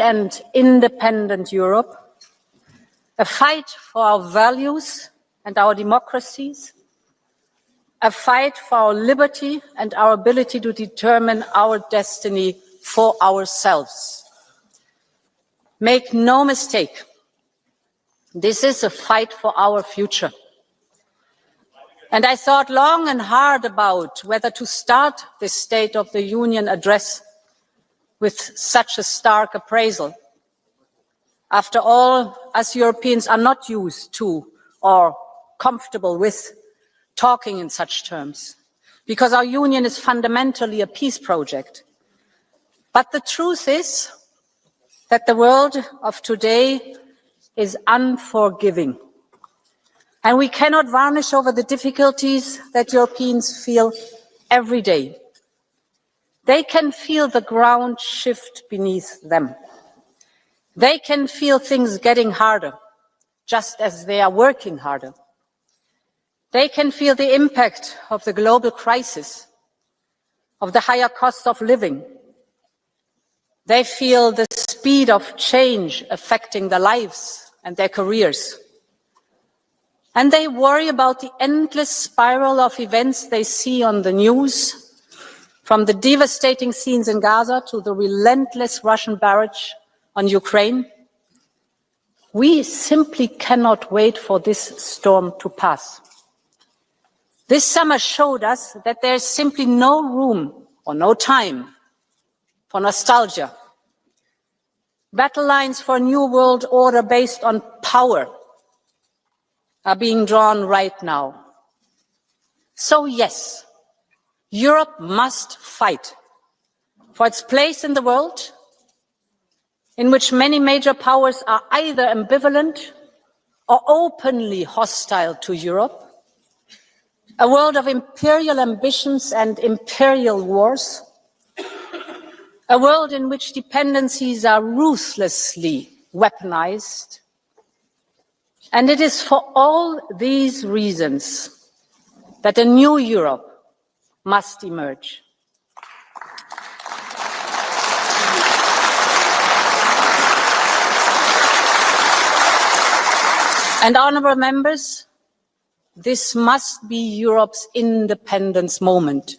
and independent Europe, a fight for our values and our democracies, a fight for our liberty and our ability to determine our destiny for ourselves. Make no mistake, this is a fight for our future. And I thought long and hard about whether to start this State of the Union address with such a stark appraisal. After all, us Europeans are not used to or comfortable with talking in such terms, because our union is fundamentally a peace project. But the truth is that the world of today is unforgiving. And we cannot varnish over the difficulties that Europeans feel every day. They can feel the ground shift beneath them. They can feel things getting harder, just as they are working harder. They can feel the impact of the global crisis, of the higher cost of living. They feel the speed of change affecting their lives and their careers. And they worry about the endless spiral of events they see on the news, from the devastating scenes in Gaza to the relentless Russian barrage on Ukraine. We simply cannot wait for this storm to pass. This summer showed us that there is simply no room or no time for nostalgia. Battle lines for a new world order based on power are being drawn right now. So yes, Europe must fight for its place in the world, in which many major powers are either ambivalent or openly hostile to Europe, a world of imperial ambitions and imperial wars, a world in which dependencies are ruthlessly weaponized. And it is for all these reasons that a new Europe must emerge. And honourable members, this must be Europe's independence moment.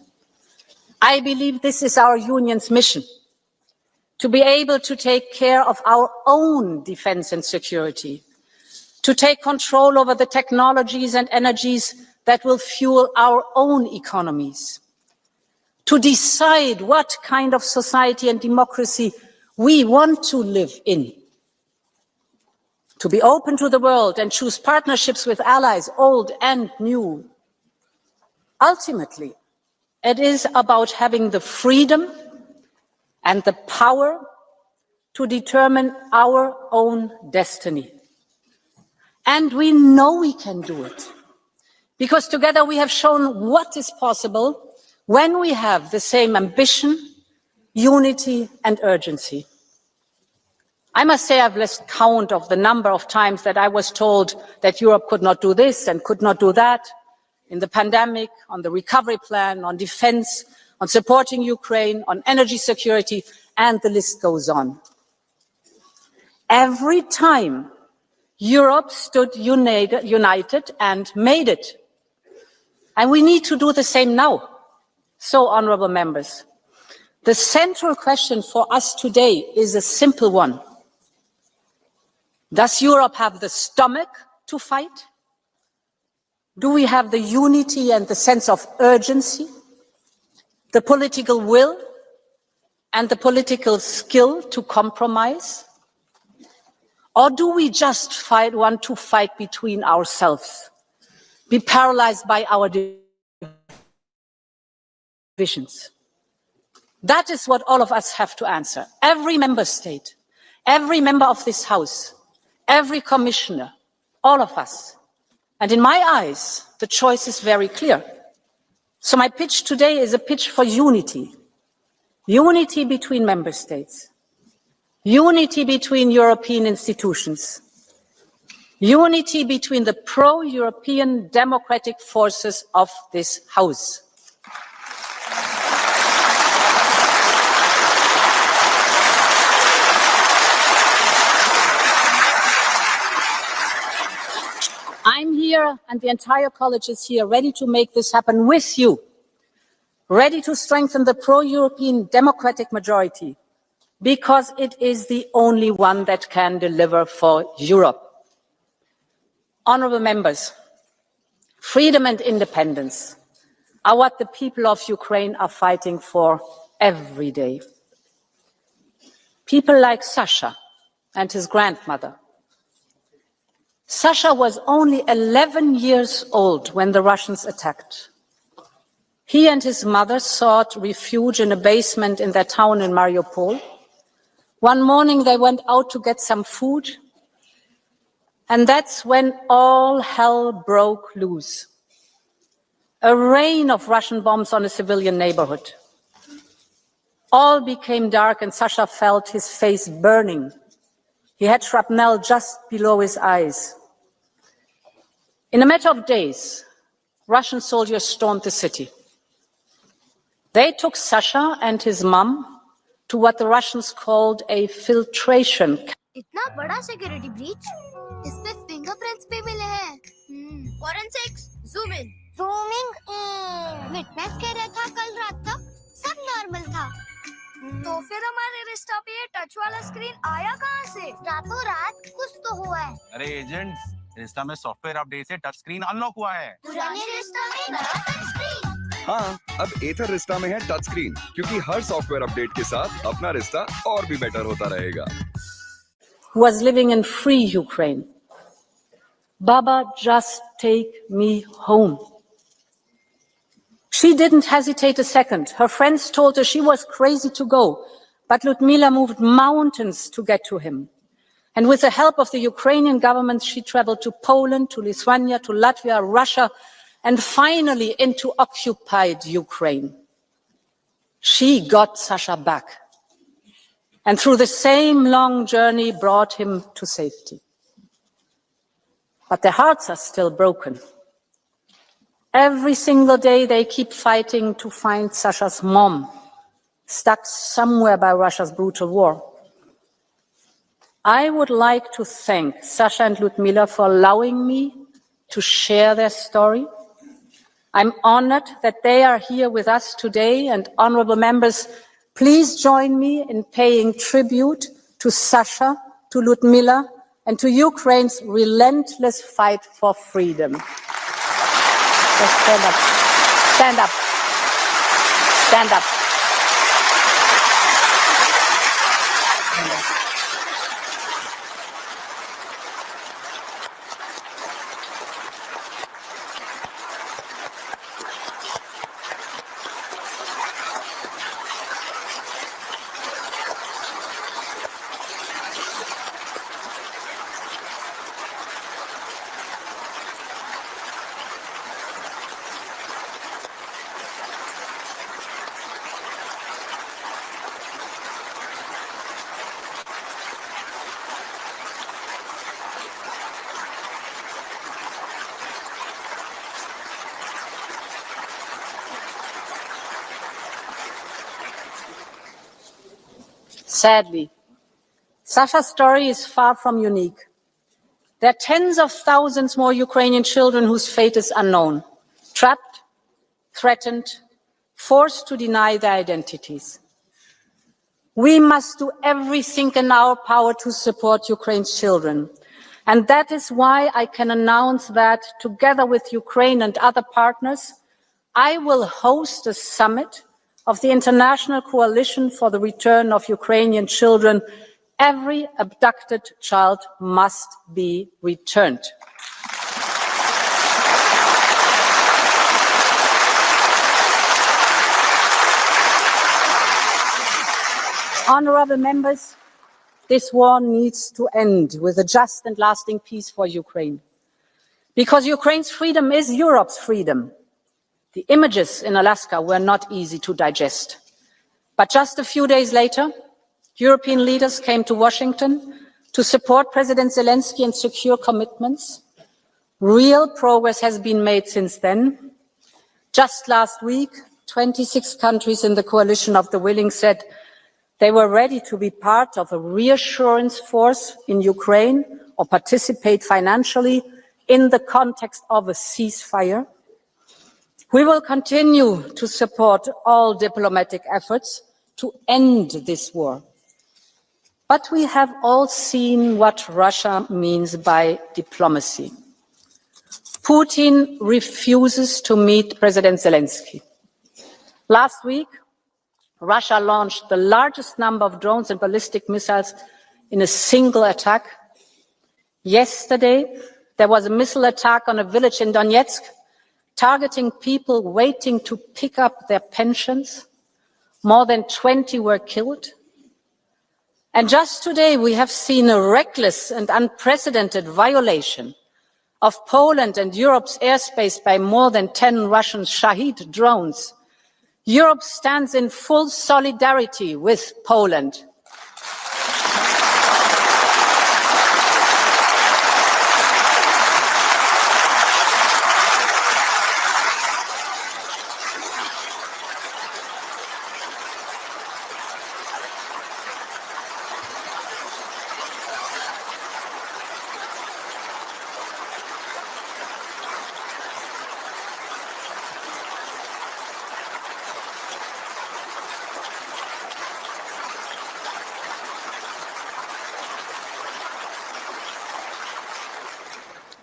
I believe this is our union's mission, to be able to take care of our own defence and security, to take control over the technologies and energies that will fuel our own economies, to decide what kind of society and democracy we want to live in, to be open to the world and choose partnerships with allies, old and new. Ultimately, it is about having the freedom and the power to determine our own destiny. And we know we can do it, because together we have shown what is possible when we have the same ambition, unity and urgency. I must say I've lost count of the number of times that I was told that Europe could not do this and could not do that, in the pandemic, on the recovery plan, on defense, on supporting Ukraine, on energy security, and the list goes on. Every time Europe stood united and made it. And we need to do the same now. So, honourable members, the central question for us today is a simple one. Does Europe have the stomach to fight? Do we have the unity and the sense of urgency, the political will and the political skill to compromise? Or do we just want to fight between ourselves, be paralyzed by our divisions? That is what all of us have to answer. Every member state, every member of this House, every commissioner, all of us. And in my eyes, the choice is very clear. So my pitch today is a pitch for unity. Unity between member states. Unity between European institutions. Unity between the pro-European democratic forces of this House. here, and the entire college is here, ready to make this happen with you, ready to strengthen the pro-European democratic majority, because it is the only one that can deliver for Europe. Honourable members, freedom and independence are what the people of Ukraine are fighting for every day. People like Sasha and his grandmother. Sasha was only 11 years old when the Russians attacked. He and his mother sought refuge in a basement in their town in Mariupol. One morning they went out to get some food, and that's when all hell broke loose. A rain of Russian bombs on a civilian neighborhood. All became dark and Sasha felt his face burning. He had shrapnel just below his eyes. In a matter of days, Russian soldiers stormed the city. They took Sasha and his mom to what the Russians called a filtration camp. इतना बड़ा security breach, इसमें fingerprints भी मिले हैं। Forensics, zoom in. Zooming in. Witness कह रहा था कल रात तक सब नॉर्मल था। तो फिर हमारे रिस्टा पे ये टच वाला स्क्रीन आया कहाँ से? रातों रात कुछ तो हुआ है। अरे एजेंट्स, रिस्टा में सॉफ्टवेयर अपडेट से टच स्क्रीन अनलॉक हुआ है। पुराने रिस्टा में नया टच स्क्रीन। हाँ, अब एथर रिश्ता में है टच स्क्रीन, क्योंकि हर सॉफ्टवेयर अपडेट के साथ अपना रिश्ता और भी बेटर होता रहेगा। Who was living in free Ukraine. Baba, just take me home. She didn't hesitate a second. Her friends told her she was crazy to go, but Lyudmila moved mountains to get to him. And with the help of the Ukrainian government, she traveled to Poland, to Lithuania, to Latvia, Russia, and finally into occupied Ukraine. She got Sasha back. And through the same long journey brought him to safety. But their hearts are still broken. Every single day they keep fighting to find Sasha's mom, stuck somewhere by Russia's brutal war. I would like to thank Sasha and Lyudmila for allowing me to share their story. I'm honored that they are here with us today, and honorable members, please join me in paying tribute to Sasha, to Lyudmila, and to Ukraine's relentless fight for freedom. Let's stand up. Stand up. Stand up. Stand up. Sadly, Sasha's story is far from unique. There are tens of thousands more Ukrainian children whose fate is unknown, trapped, threatened, forced to deny their identities. We must do everything in our power to support Ukraine's children. And that is why I can announce that, together with Ukraine and other partners, I will host a summit of the International Coalition for the Return of Ukrainian Children. Every abducted child must be returned. Honourable members, this war needs to end with a just and lasting peace for Ukraine. Because Ukraine's freedom is Europe's freedom. The images in Alaska were not easy to digest. But just a few days later, European leaders came to Washington to support President Zelensky and secure commitments. Real progress has been made since then. Just last week, 26 countries in the coalition of the willing said they were ready to be part of a reassurance force in Ukraine or participate financially in the context of a ceasefire. We will continue to support all diplomatic efforts to end this war. But we have all seen what Russia means by diplomacy. Putin refuses to meet President Zelensky. Last week, Russia launched the largest number of drones and ballistic missiles in a single attack. Yesterday, there was a missile attack on a village in Donetsk, targeting people waiting to pick up their pensions. More than 20 were killed. And just today, we have seen a reckless and unprecedented violation of Poland and Europe's airspace by more than 10 Russian Shahid drones. Europe stands in full solidarity with Poland.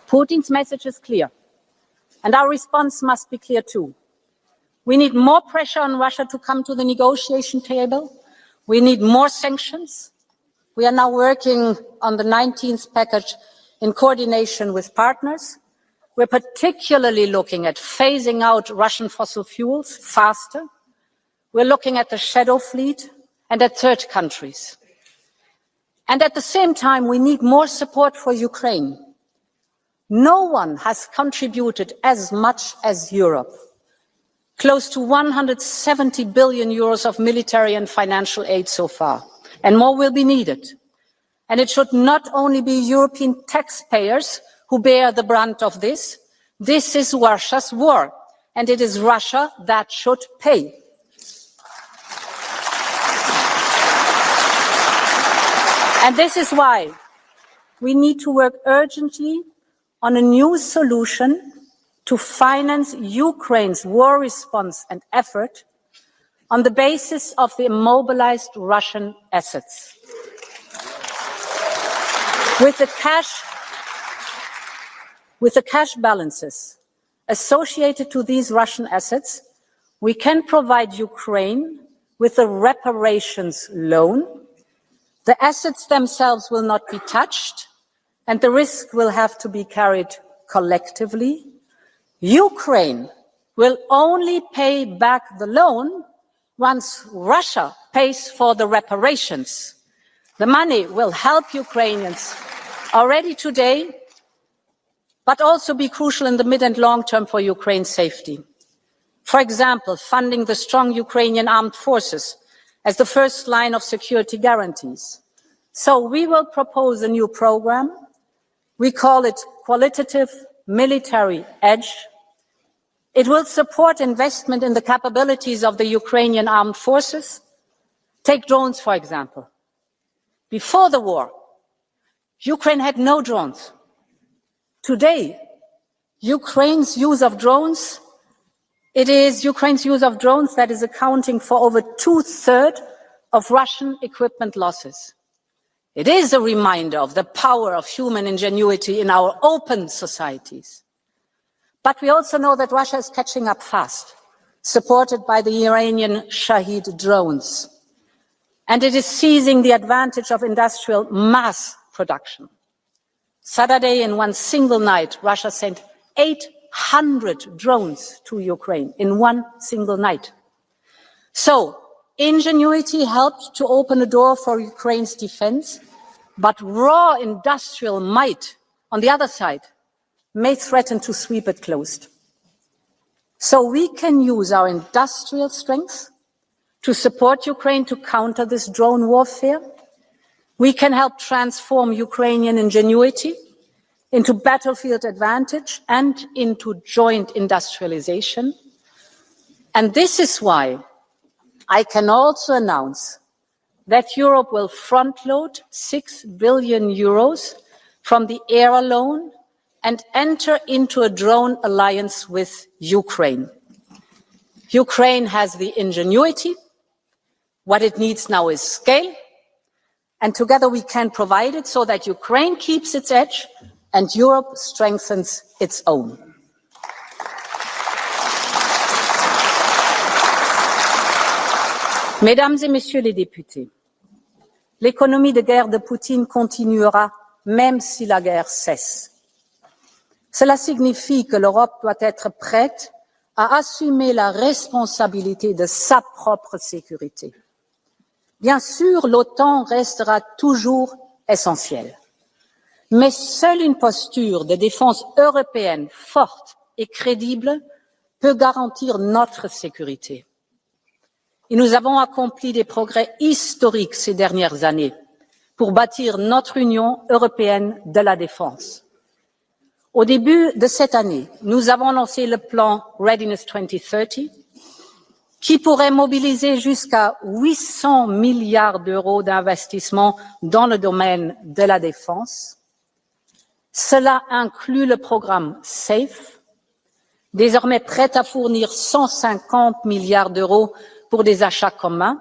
Putin's message is clear, and our response must be clear too. We need more pressure on Russia to come to the negotiation table. We need more sanctions. We are now working on the 19th package in coordination with partners. We're particularly looking at phasing out Russian fossil fuels faster. We're looking at the shadow fleet and at third countries. And at the same time, we need more support for Ukraine. No one has contributed as much as Europe. Close to 170 billion euros of military and financial aid so far, and more will be needed. And it should not only be European taxpayers who bear the brunt of this. This is Russia's war, and it is Russia that should pay. And this is why we need to work urgently on a new solution to finance Ukraine's war response and effort on the basis of the immobilized Russian assets. With the cash balances associated to these Russian assets, we can provide Ukraine with a reparations loan. The assets themselves will not be touched, and the risk will have to be carried collectively. Ukraine will only pay back the loan once Russia pays for the reparations. The money will help Ukrainians already today, but also be crucial in the mid and long term for Ukraine's safety. For example, funding the strong Ukrainian armed forces as the first line of security guarantees. So we will propose a new program. We call it Qualitative Military Edge. It will support investment in the capabilities of the Ukrainian armed forces. Take drones, for example. Before the war, Ukraine had no drones. Today, Ukraine's use of drones, it is Ukraine's use of drones that is accounting for over 2/3 of Russian equipment losses. It is a reminder of the power of human ingenuity in our open societies. But we also know that Russia is catching up fast, supported by the Iranian Shahid drones. And it is seizing the advantage of industrial mass production. Saturday, in one single night, Russia sent 800 drones to Ukraine in one single night. So, ingenuity helped to open a door for Ukraine's defense, but raw industrial might, on the other side, may threaten to sweep it closed. So we can use our industrial strength to support Ukraine to counter this drone warfare. We can help transform Ukrainian ingenuity into battlefield advantage and into joint industrialization. And this is why I can also announce that Europe will front-load 6 billion euros from the ERA loan and enter into a drone alliance with Ukraine. Ukraine has the ingenuity. What it needs now is scale. And together we can provide it so that Ukraine keeps its edge and Europe strengthens its own. Mesdames et Messieurs les députés, l'économie de guerre de Poutine continuera même si la guerre cesse. Cela signifie que l'Europe doit être prête à assumer la responsabilité de sa propre sécurité. Bien sûr, l'OTAN restera toujours essentielle, mais seule une posture de défense européenne forte et crédible peut garantir notre sécurité. Et nous avons accompli des progrès historiques ces dernières années pour bâtir notre Union européenne de la défense. Au début de cette année, nous avons lancé le plan Readiness 2030, qui pourrait mobiliser jusqu'à 800 milliards d'euros d'investissement dans le domaine de la défense. Cela inclut le programme SAFE, désormais prêt à fournir 150 milliards d'euros pour des achats communs.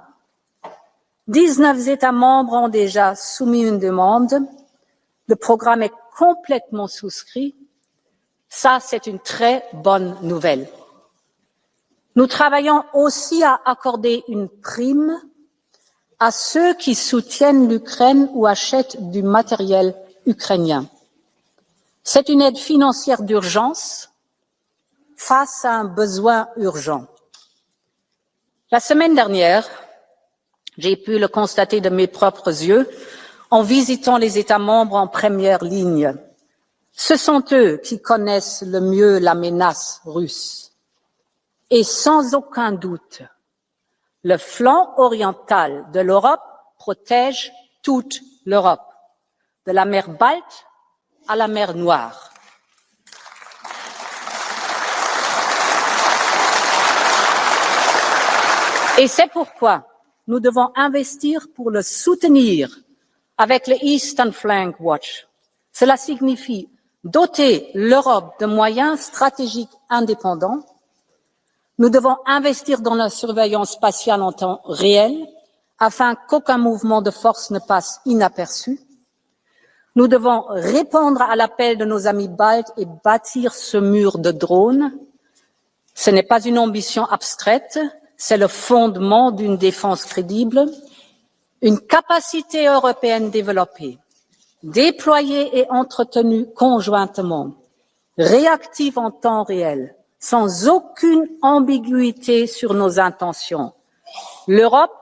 19 États membres ont déjà soumis une demande. Le programme est complètement souscrit. Ça, c'est une très bonne nouvelle. Nous travaillons aussi à accorder une prime à ceux qui soutiennent l'Ukraine ou achètent du matériel ukrainien. C'est une aide financière d'urgence face à un besoin urgent. La semaine dernière, j'ai pu le constater de mes propres yeux en visitant les États membres en première ligne. Ce sont eux qui connaissent le mieux la menace russe. Et sans aucun doute, le flanc oriental de l'Europe protège toute l'Europe, de la mer Balte à la mer Noire. Et c'est pourquoi nous devons investir pour le soutenir avec le Eastern Flank Watch. Cela signifie doter l'Europe de moyens stratégiques indépendants. Nous devons investir dans la surveillance spatiale en temps réel afin qu'aucun mouvement de force ne passe inaperçu. Nous devons répondre à l'appel de nos amis baltes et bâtir ce mur de drones. Ce n'est pas une ambition abstraite, c'est le fondement d'une défense crédible. Une capacité européenne développée, déployée et entretenue conjointement, réactive en temps réel, sans aucune ambiguïté sur nos intentions. L'Europe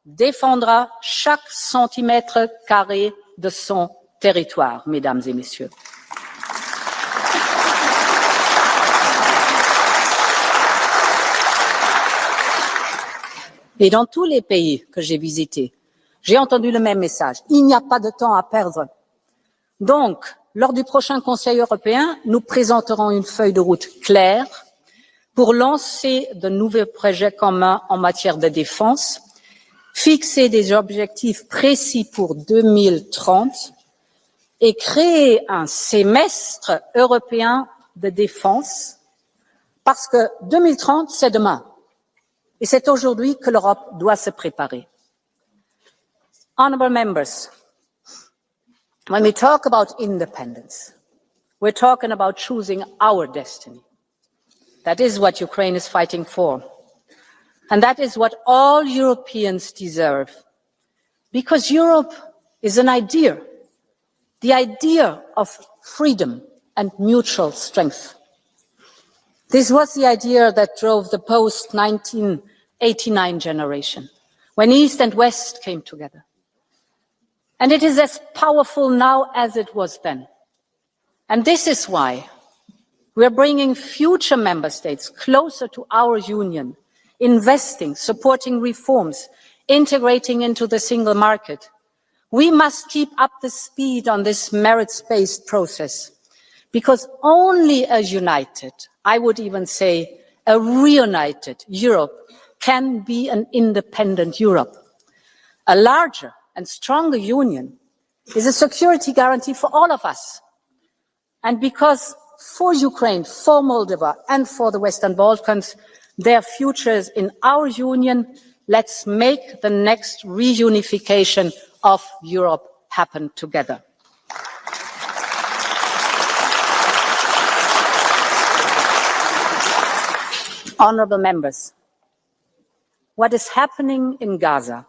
défendra chaque centimètre carré de son territoire, mesdames et messieurs. Et dans tous les pays que j'ai visités, j'ai entendu le même message. Il n'y a pas de temps à perdre. Donc, lors du prochain Conseil européen, nous présenterons une feuille de route claire pour lancer de nouveaux projets communs en matière de défense, fixer des objectifs précis pour 2030 et créer un semestre européen de défense, parce que 2030, c'est demain. Et c'est aujourd'hui que l'Europe doit se préparer. Honourable members, when we talk about independence, we're talking about choosing our destiny. That is what Ukraine is fighting for. And that is what all Europeans deserve. Because Europe is an idea, the idea of freedom and mutual strength. This was the idea that drove the post-1989 generation, when East and West came together. And it is as powerful now as it was then. And this is why we are bringing future member states closer to our union, investing, supporting reforms, integrating into the single market. We must keep up the speed on this merits-based process, because only a united, I would even say a reunited Europe can be an independent Europe. A larger and stronger union is a security guarantee for all of us. And because for Ukraine, for Moldova, and for the Western Balkans, their futures in our union, let's make the next reunification of Europe happen together. Honourable members, what is happening in Gaza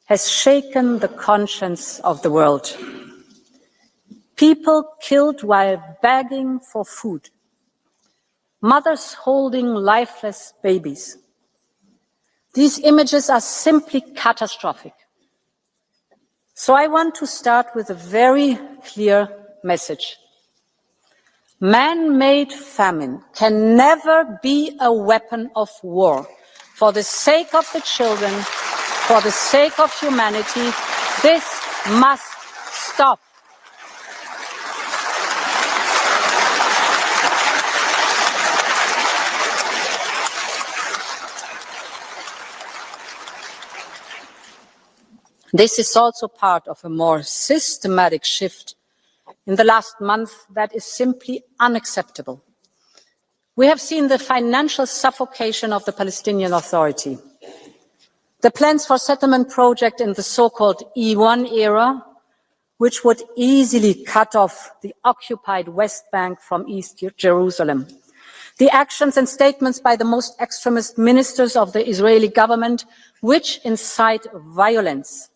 has shaken the conscience of the world. People killed while begging for food. Mothers holding lifeless babies. These images are simply catastrophic. So I want to start with a very clear message. Man-made famine can never be a weapon of war. For the sake of the children, for the sake of humanity, this must stop. This is also part of a more systematic shift in the last month that is simply unacceptable. We have seen the financial suffocation of the Palestinian Authority. The plans for settlement project in the so-called E1 era, which would easily cut off the occupied West Bank from East Jerusalem. The actions and statements by the most extremist ministers of the Israeli government, which incite violence.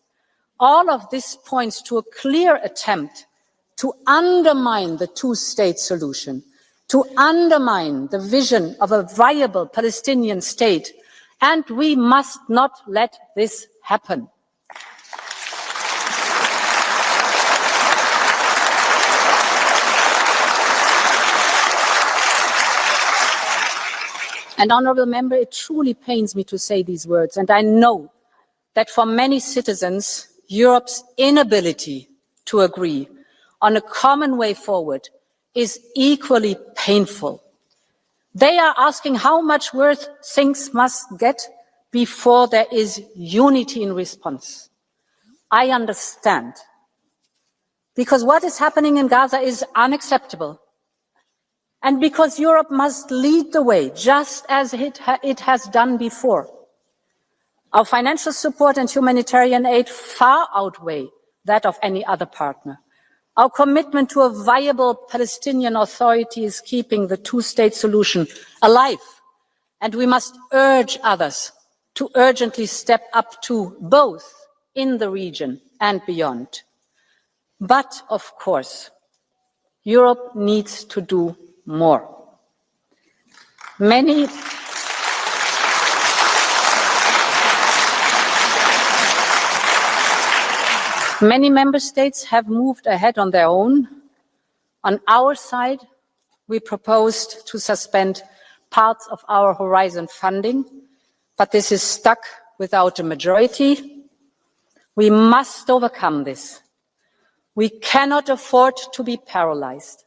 All of this points to a clear attempt to undermine the two-state solution, to undermine the vision of a viable Palestinian state, and we must not let this happen. And honourable member, it truly pains me to say these words, and I know that for many citizens, Europe's inability to agree on a common way forward is equally painful. They are asking how much worse things must get before there is unity in response. I understand, because what is happening in Gaza is unacceptable. And because Europe must lead the way, just as it has done before. Our financial support and humanitarian aid far outweigh that of any other partner. Our commitment to a viable Palestinian Authority is keeping the two-state solution alive, and we must urge others to urgently step up to both in the region and beyond. But, of course, Europe needs to do more. Many member states have moved ahead on their own. On our side, we proposed to suspend parts of our Horizon funding, but this is stuck without a majority. We must overcome this. We cannot afford to be paralyzed.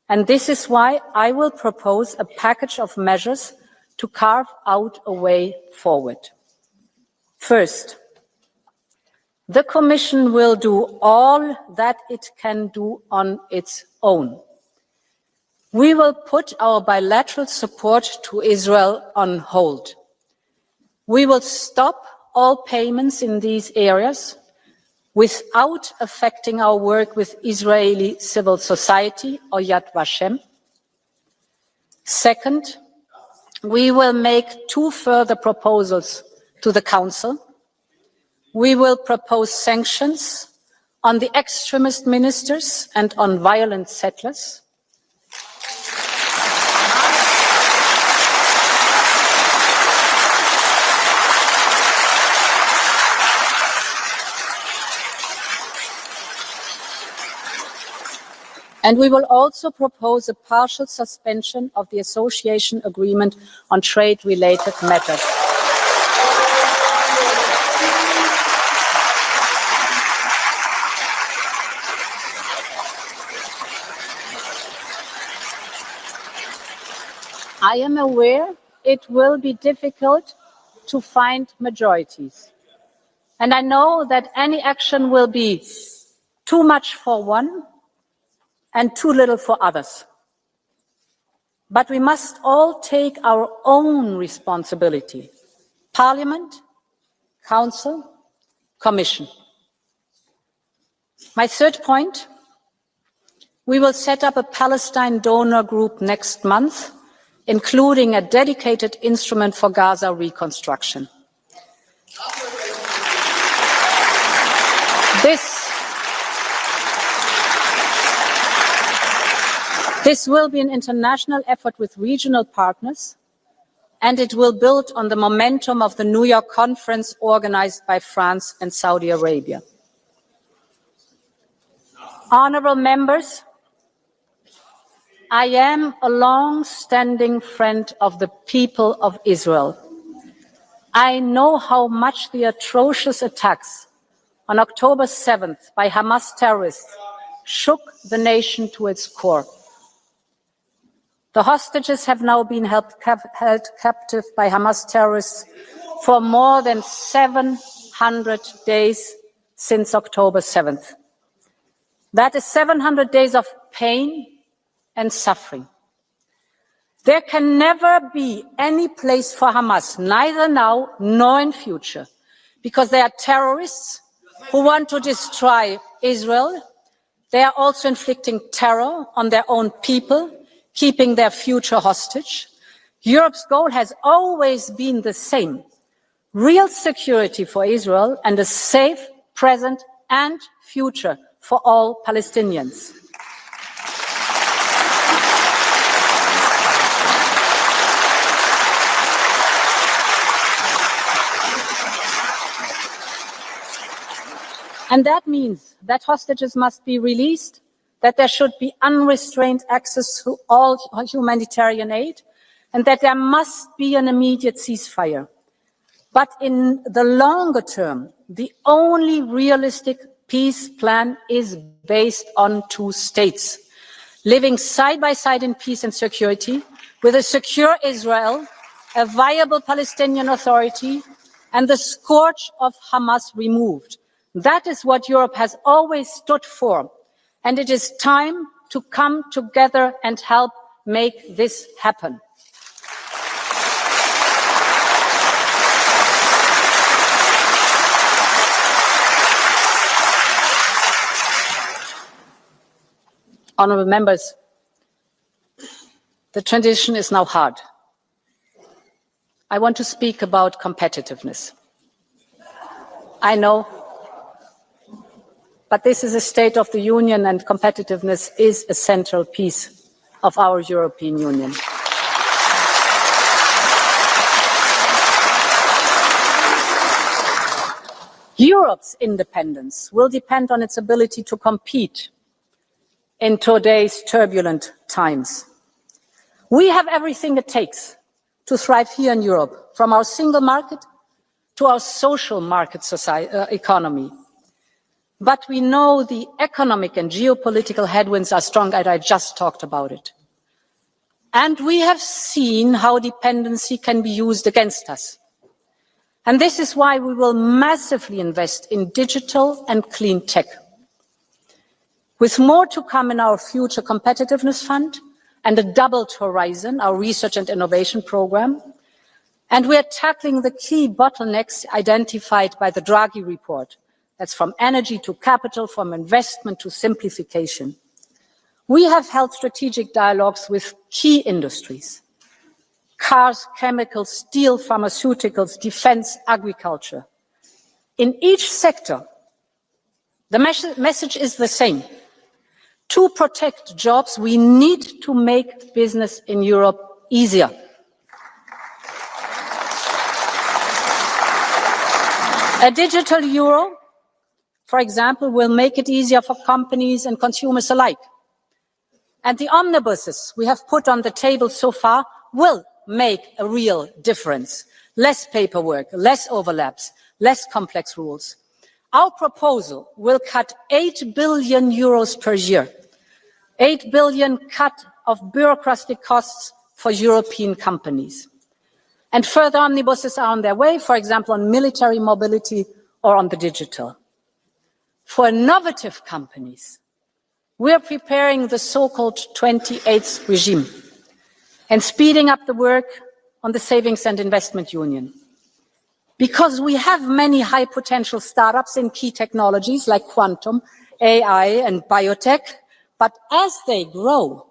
And this is why I will propose a package of measures to carve out a way forward. First, the Commission will do all that it can do on its own. We will put our bilateral support to Israel on hold. We will stop all payments in these areas without affecting our work with Israeli civil society or Yad Vashem. Second, we will make 2 further proposals to the Council. We will propose sanctions on the extremist ministers and on violent settlers. And we will also propose a partial suspension of the association agreement on trade-related matters. I am aware it will be difficult to find majorities. And I know that any action will be too much for one and too little for others. But we must all take our own responsibility. Parliament, Council, Commission. My third point, we will set up a Palestine donor group next month, including a dedicated instrument for Gaza reconstruction. This will be an international effort with regional partners, and it will build on the momentum of the New York conference organized by France and Saudi Arabia. Honourable members, I am a long-standing friend of the people of Israel. I know how much the atrocious attacks on October 7th by Hamas terrorists shook the nation to its core. The hostages have now been held captive by Hamas terrorists for more than 700 days since October 7th. That is 700 days of pain and suffering. There can never be any place for Hamas, neither now nor in future, because they are terrorists who want to destroy Israel. They are also inflicting terror on their own people, keeping their future hostage. Europe's goal has always been the same: real security for Israel and a safe present and future for all Palestinians. And that means that hostages must be released, that there should be unrestrained access to all humanitarian aid, and that there must be an immediate ceasefire. But in the longer term, the only realistic peace plan is based on two states, living side by side in peace and security, with a secure Israel, a viable Palestinian Authority, and the scourge of Hamas removed. That is what Europe has always stood for. And it is time to come together and help make this happen. Honourable members, the transition is now hard. I want to speak about competitiveness. I know, but this is a State of the Union, and competitiveness is a central piece of our European Union. Europe's independence will depend on its ability to compete in today's turbulent times. We have everything it takes to thrive here in Europe, from our single market to our social market economy. But we know the economic and geopolitical headwinds are strong, and I just talked about it. And we have seen how dependency can be used against us. And this is why we will massively invest in digital and clean tech. With more to come in our future competitiveness fund and a doubled horizon, our research and innovation program. And we are tackling the key bottlenecks identified by the Draghi report. That's from energy to capital, from investment to simplification. We have held strategic dialogues with key industries: cars, chemicals, steel, pharmaceuticals, defense, agriculture. In each sector, the message is the same. To protect jobs, we need to make business in Europe easier. A digital euro, for example, will make it easier for companies and consumers alike. And the omnibuses we have put on the table so far will make a real difference. Less paperwork, less overlaps, less complex rules. Our proposal will cut 8 billion euros per year, 8 billion cut of bureaucratic costs for European companies. And further omnibuses are on their way, for example, on military mobility or on the digital. For innovative companies, We are preparing the so-called 28th regime and speeding up the work on the Savings and Investment Union. Because we have many high potential startups in key technologies like quantum, AI and biotech, but as they grow,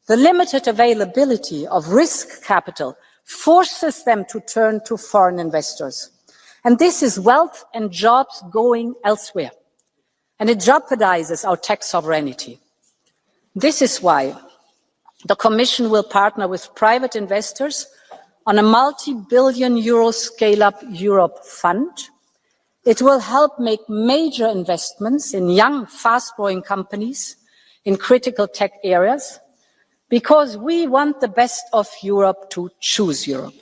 the limited availability of risk capital forces them to turn to foreign investors. And this is wealth and jobs going elsewhere. And it jeopardizes our tech sovereignty. This is why the Commission will partner with private investors on a multi-billion euro Scale-up Europe fund. It will help make major investments in young, fast-growing companies in critical tech areas, because we want the best of Europe to choose Europe.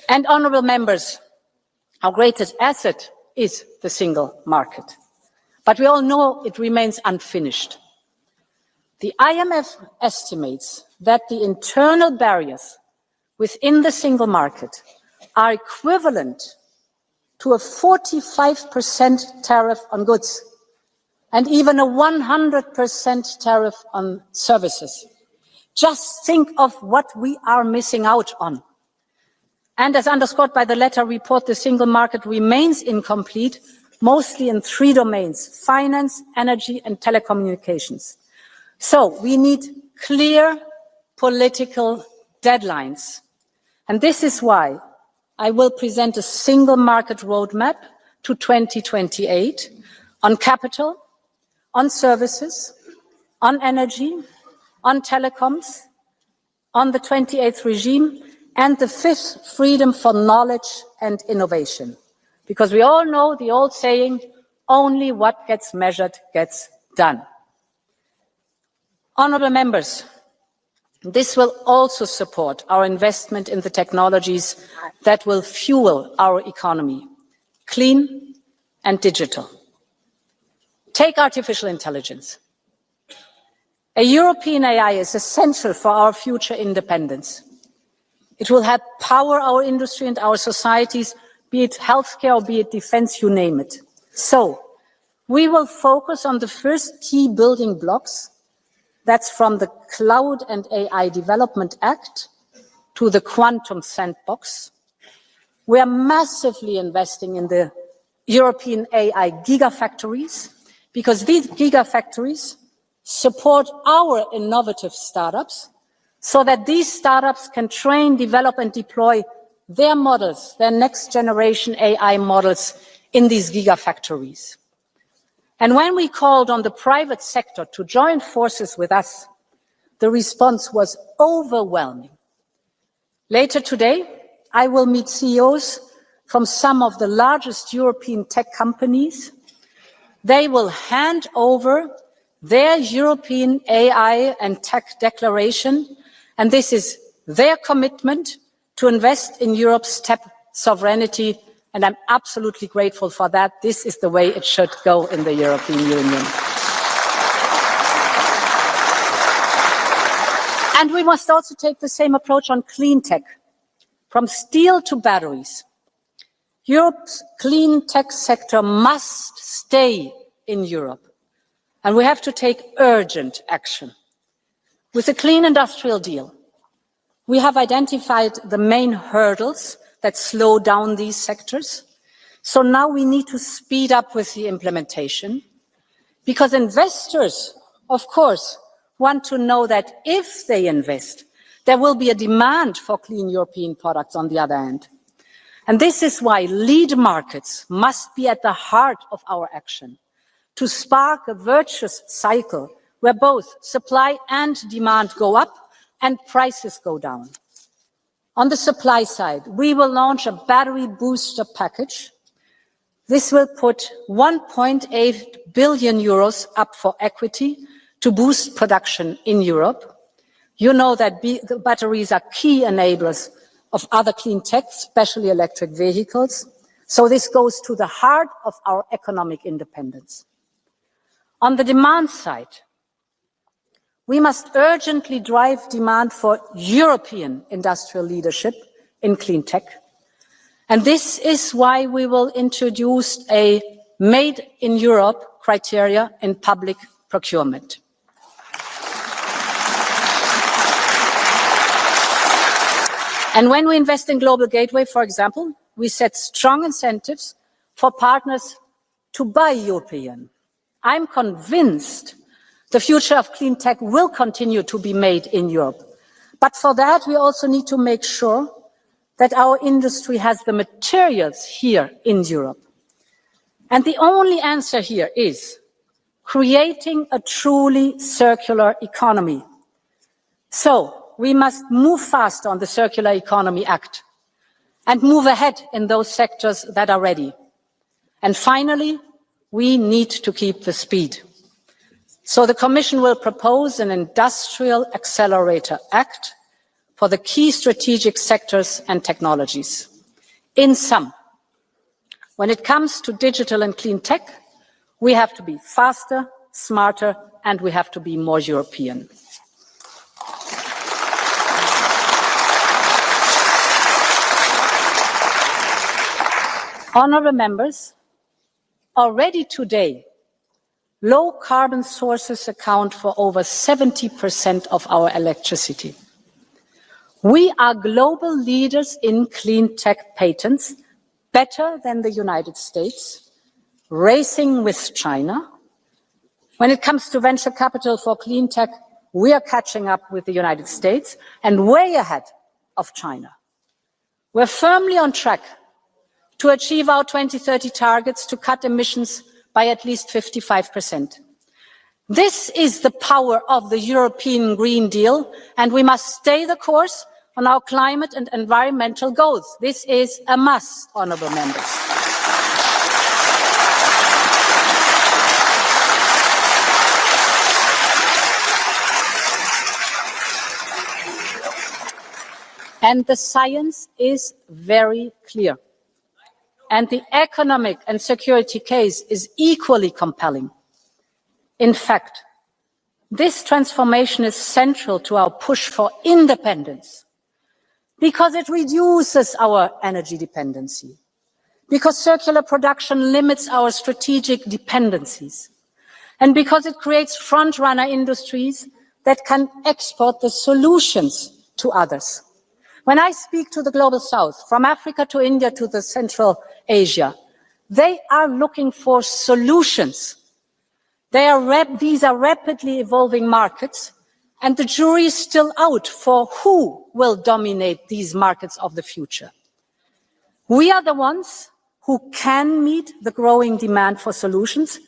And honourable members, our greatest asset is the single market. But we all know it remains unfinished. The IMF estimates that the internal barriers within the single market are equivalent to a 45% tariff on goods and even a 100% tariff on services. Just think of what we are missing out on. And as underscored by the latter report, the single market remains incomplete, mostly in 3 domains: finance, energy, and telecommunications. So we need clear political deadlines. And this is why I will present a single market roadmap to 2028 on capital, on services, on energy, on telecoms, on the 28th regime, and the 5th, freedom for knowledge and innovation. Because we all know the old saying, only what gets measured gets done. Honourable members, this will also support our investment in the technologies that will fuel our economy, clean and digital. Take artificial intelligence. A European AI is essential for our future independence. It will help power our industry and our societies, be it healthcare or be it defense, you name it. So, we will focus on the first key building blocks. That's from the Cloud and AI Development Act to the Quantum Sandbox. We are massively investing in the European AI gigafactories, because these gigafactories support our innovative startups so that these startups can train, develop and deploy their models, their next generation AI models in these gigafactories. And when we called on the private sector to join forces with us, the response was overwhelming. Later today, I will meet CEOs from some of the largest European tech companies. They will hand over their European AI and tech declaration, and this is their commitment to invest in Europe's tech sovereignty, and I'm absolutely grateful for that. This is the way it should go in the European Union. And we must also take the same approach on clean tech, from steel to batteries. Europe's clean tech sector must stay in Europe, and we have to take urgent action. With the Clean Industrial Deal, we have identified the main hurdles that slow down these sectors. So now we need to speed up with the implementation, because investors, of course, want to know that if they invest, there will be a demand for clean European products on the other hand. And this is why lead markets must be at the heart of our action, to spark a virtuous cycle where both supply and demand go up and prices go down. On the supply side, we will launch a battery booster package. This will put 1.8 billion euros up for equity to boost production in Europe. You know that batteries are key enablers of other clean tech, especially electric vehicles. So this goes to the heart of our economic independence. On the demand side, we must urgently drive demand for European industrial leadership in clean tech. And this is why we will introduce a Made in Europe criteria in public procurement. And when we invest in Global Gateway, for example, we set strong incentives for partners to buy European. I'm convinced the future of clean tech will continue to be made in Europe. But for that, we also need to make sure that our industry has the materials here in Europe. And the only answer here is creating a truly circular economy. So we must move fast on the Circular Economy Act and move ahead in those sectors that are ready. And finally, we need to keep the speed. So the Commission will propose an Industrial Accelerator Act for the key strategic sectors and technologies. In sum, when it comes to digital and clean tech, we have to be faster, smarter, and we have to be more European. Honourable members, already today, low carbon sources account for over 70% of our electricity. We are global leaders in clean tech patents, better than the United States, racing with China. When it comes to venture capital for clean tech, we are catching up with the United States and way ahead of China. We're firmly on track to achieve our 2030 targets to cut emissions by at least 55%. This is the power of the European Green Deal, and we must stay the course on our climate and environmental goals. This is a must, honourable members. And the science is very clear. And the economic and security case is equally compelling. In fact, this transformation is central to our push for independence because it reduces our energy dependency, because circular production limits our strategic dependencies, and because it creates front-runner industries that can export the solutions to others. When I speak to the Global South, from Africa to India to the Central Asia, they are looking for solutions. These are rapidly evolving markets, and the jury is still out for who will dominate these markets of the future. We are the ones who can meet the growing demand for solutions,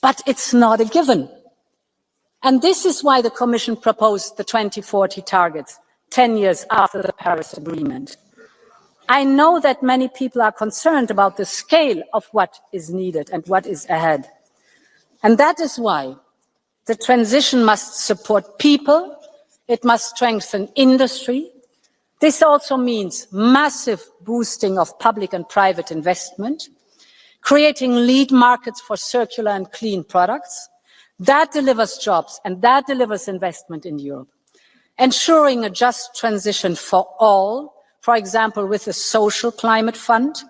but it's not a given. And this is why the Commission proposed the 2040 targets, 10 years after the Paris Agreement. I know that many people are concerned about the scale of what is needed and what is ahead. And that is why the transition must support people, it must strengthen industry. This also means massive boosting of public and private investment, creating lead markets for circular and clean products. That delivers jobs and that delivers investment in Europe. Ensuring a just transition for all, for example, with a social climate fund,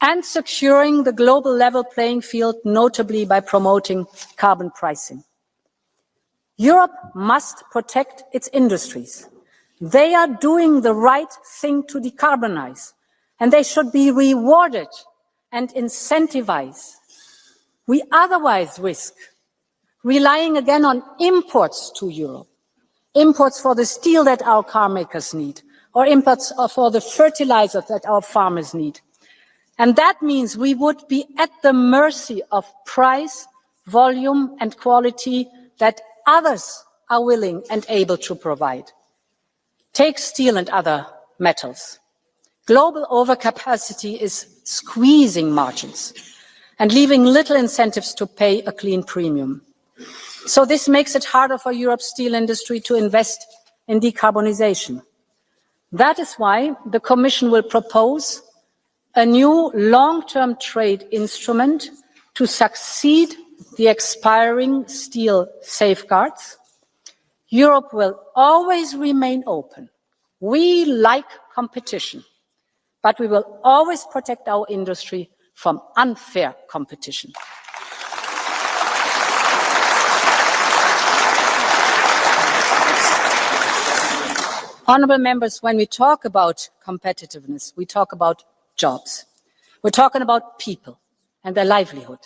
and securing the global level playing field, notably by promoting carbon pricing. Europe must protect its industries. They are doing the right thing to decarbonize, and they should be rewarded and incentivized. We otherwise risk relying again on imports to Europe. Imports for the steel that our car makers need, or imports for the fertilizer that our farmers need. And that means we would be at the mercy of price, volume, and quality that others are willing and able to provide. Take steel and other metals. Global overcapacity is squeezing margins and leaving little incentives to pay a clean premium. So this makes it harder for Europe's steel industry to invest in decarbonization. That is why the Commission will propose a new long-term trade instrument to succeed the expiring steel safeguards. Europe will always remain open. We like competition, but we will always protect our industry from unfair competition. Honourable members, when we talk about competitiveness, we talk about jobs. We're talking about people and their livelihood.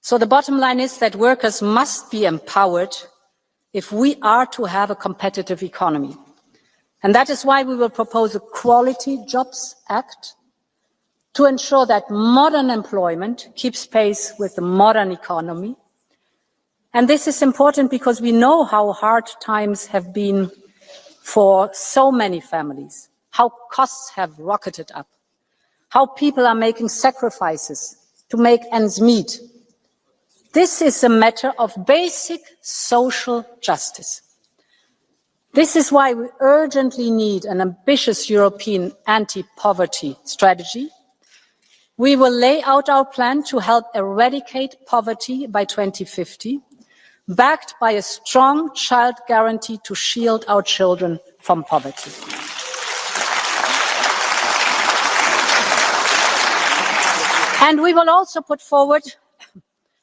So the bottom line is that workers must be empowered if we are to have a competitive economy. And that is why we will propose a Quality Jobs Act to ensure that modern employment keeps pace with the modern economy. And this is important because we know how hard times have been for so many families, how costs have rocketed up, how people are making sacrifices to make ends meet. This is a matter of basic social justice. This is why we urgently need an ambitious European anti-poverty strategy. We will lay out our plan to help eradicate poverty by 2050, backed by a strong child guarantee to shield our children from poverty. And we will also put forward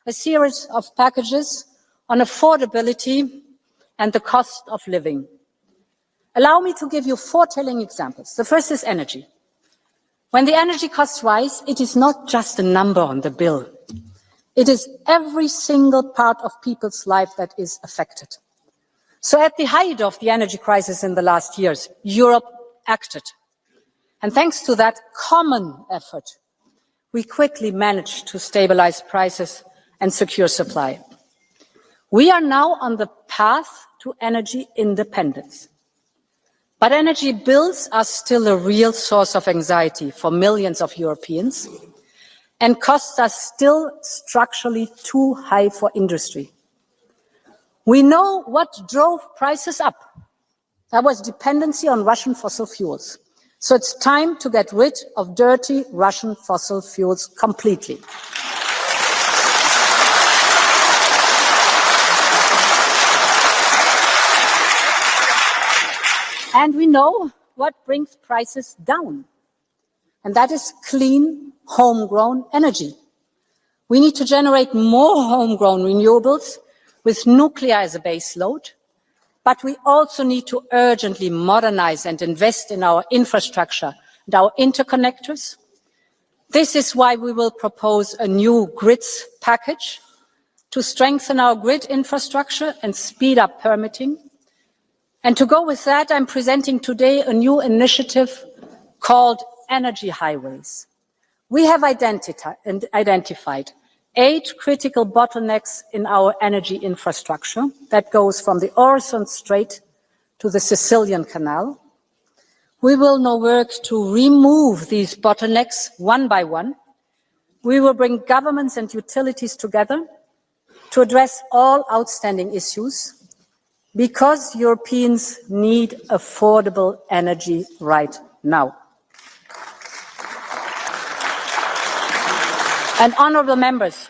a series of packages on affordability and the cost of living. Allow me to give you 4 telling examples. The first is energy. When the energy costs rise, it is not just a number on the bill. It is every single part of people's life that is affected. So at the height of the energy crisis in the last years, Europe acted. And thanks to that common effort, we quickly managed to stabilize prices and secure supply. We are now on the path to energy independence. But energy bills are still a real source of anxiety for millions of Europeans, and costs are still structurally too high for industry. We know what drove prices up. That was dependency on Russian fossil fuels. So it's time to get rid of dirty Russian fossil fuels completely. And we know what brings prices down, and that is clean, homegrown energy. We need to generate more homegrown renewables with nuclear as a base load, but we also need to urgently modernize and invest in our infrastructure and our interconnectors. This is why we will propose a new grids package to strengthen our grid infrastructure and speed up permitting. And to go with that, I'm presenting today a new initiative called Energy Highways. We have identified 8 critical bottlenecks in our energy infrastructure that goes from the Øresund Strait to the Sicilian Canal. We will now work to remove these bottlenecks one by one. We will bring governments and utilities together to address all outstanding issues, because Europeans need affordable energy right now. And honourable members,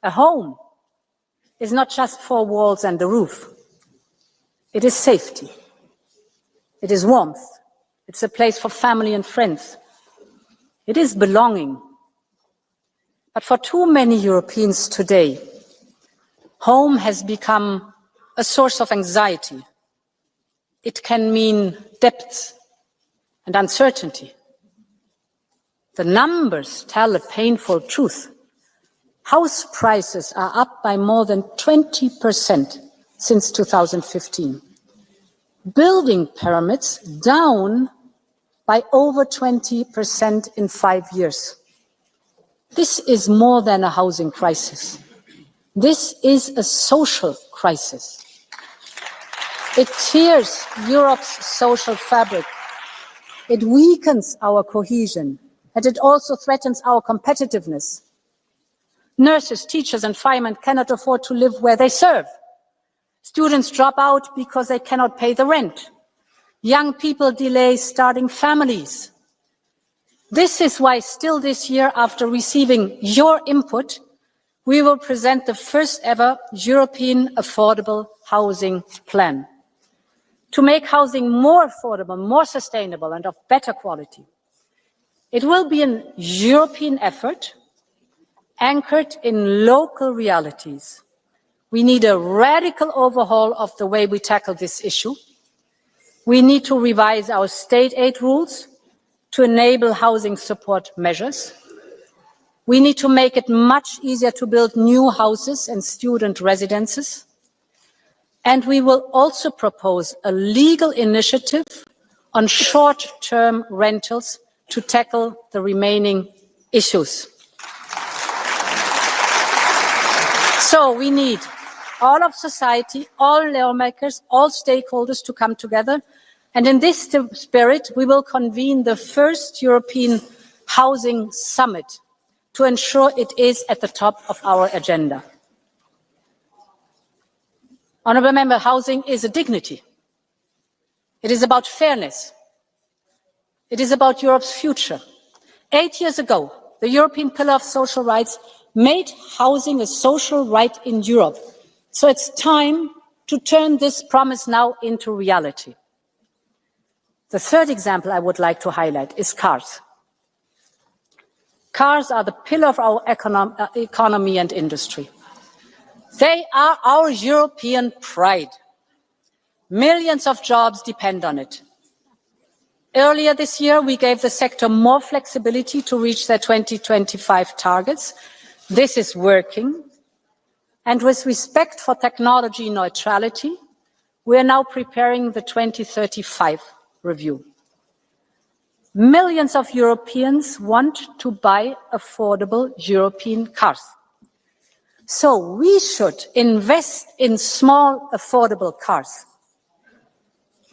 a home is not just 4 walls and a roof. It is safety. It is warmth. It's a place for family and friends. It is belonging. But for too many Europeans today, home has become a source of anxiety. It can mean debts and uncertainty. The numbers tell a painful truth. House prices are up by more than 20% since 2015. Building permits down by over 20% in 5 years. This is more than a housing crisis. This is a social crisis. It tears Europe's social fabric. It weakens our cohesion, and it also threatens our competitiveness. Nurses, teachers, and firemen cannot afford to live where they serve. Students drop out because they cannot pay the rent. Young people delay starting families. This is why still this year, after receiving your input, we will present the first ever European affordable housing plan to make housing more affordable, more sustainable, and of better quality. It will be a European effort anchored in local realities. We need a radical overhaul of the way we tackle this issue. We need to revise our state aid rules to enable housing support measures. We need to make it much easier to build new houses and student residences. And we will also propose a legal initiative on short-term rentals to tackle the remaining issues. So we need all of society, all lawmakers, all stakeholders to come together. And in this spirit, we will convene the first European Housing Summit to ensure it is at the top of our agenda. Honourable Member, housing is a dignity. It is about fairness. It is about Europe's future. 8 years ago, the European Pillar of Social Rights made housing a social right in Europe. So it's time to turn this promise now into reality. The third example I would like to highlight is cars. Cars are the pillar of our economy and industry. They are our European pride. Millions of jobs depend on it. Earlier this year, we gave the sector more flexibility to reach their 2025 targets. This is working. And with respect for technology neutrality, we are now preparing the 2035 review. Millions of Europeans want to buy affordable European cars. So we should invest in small, affordable cars,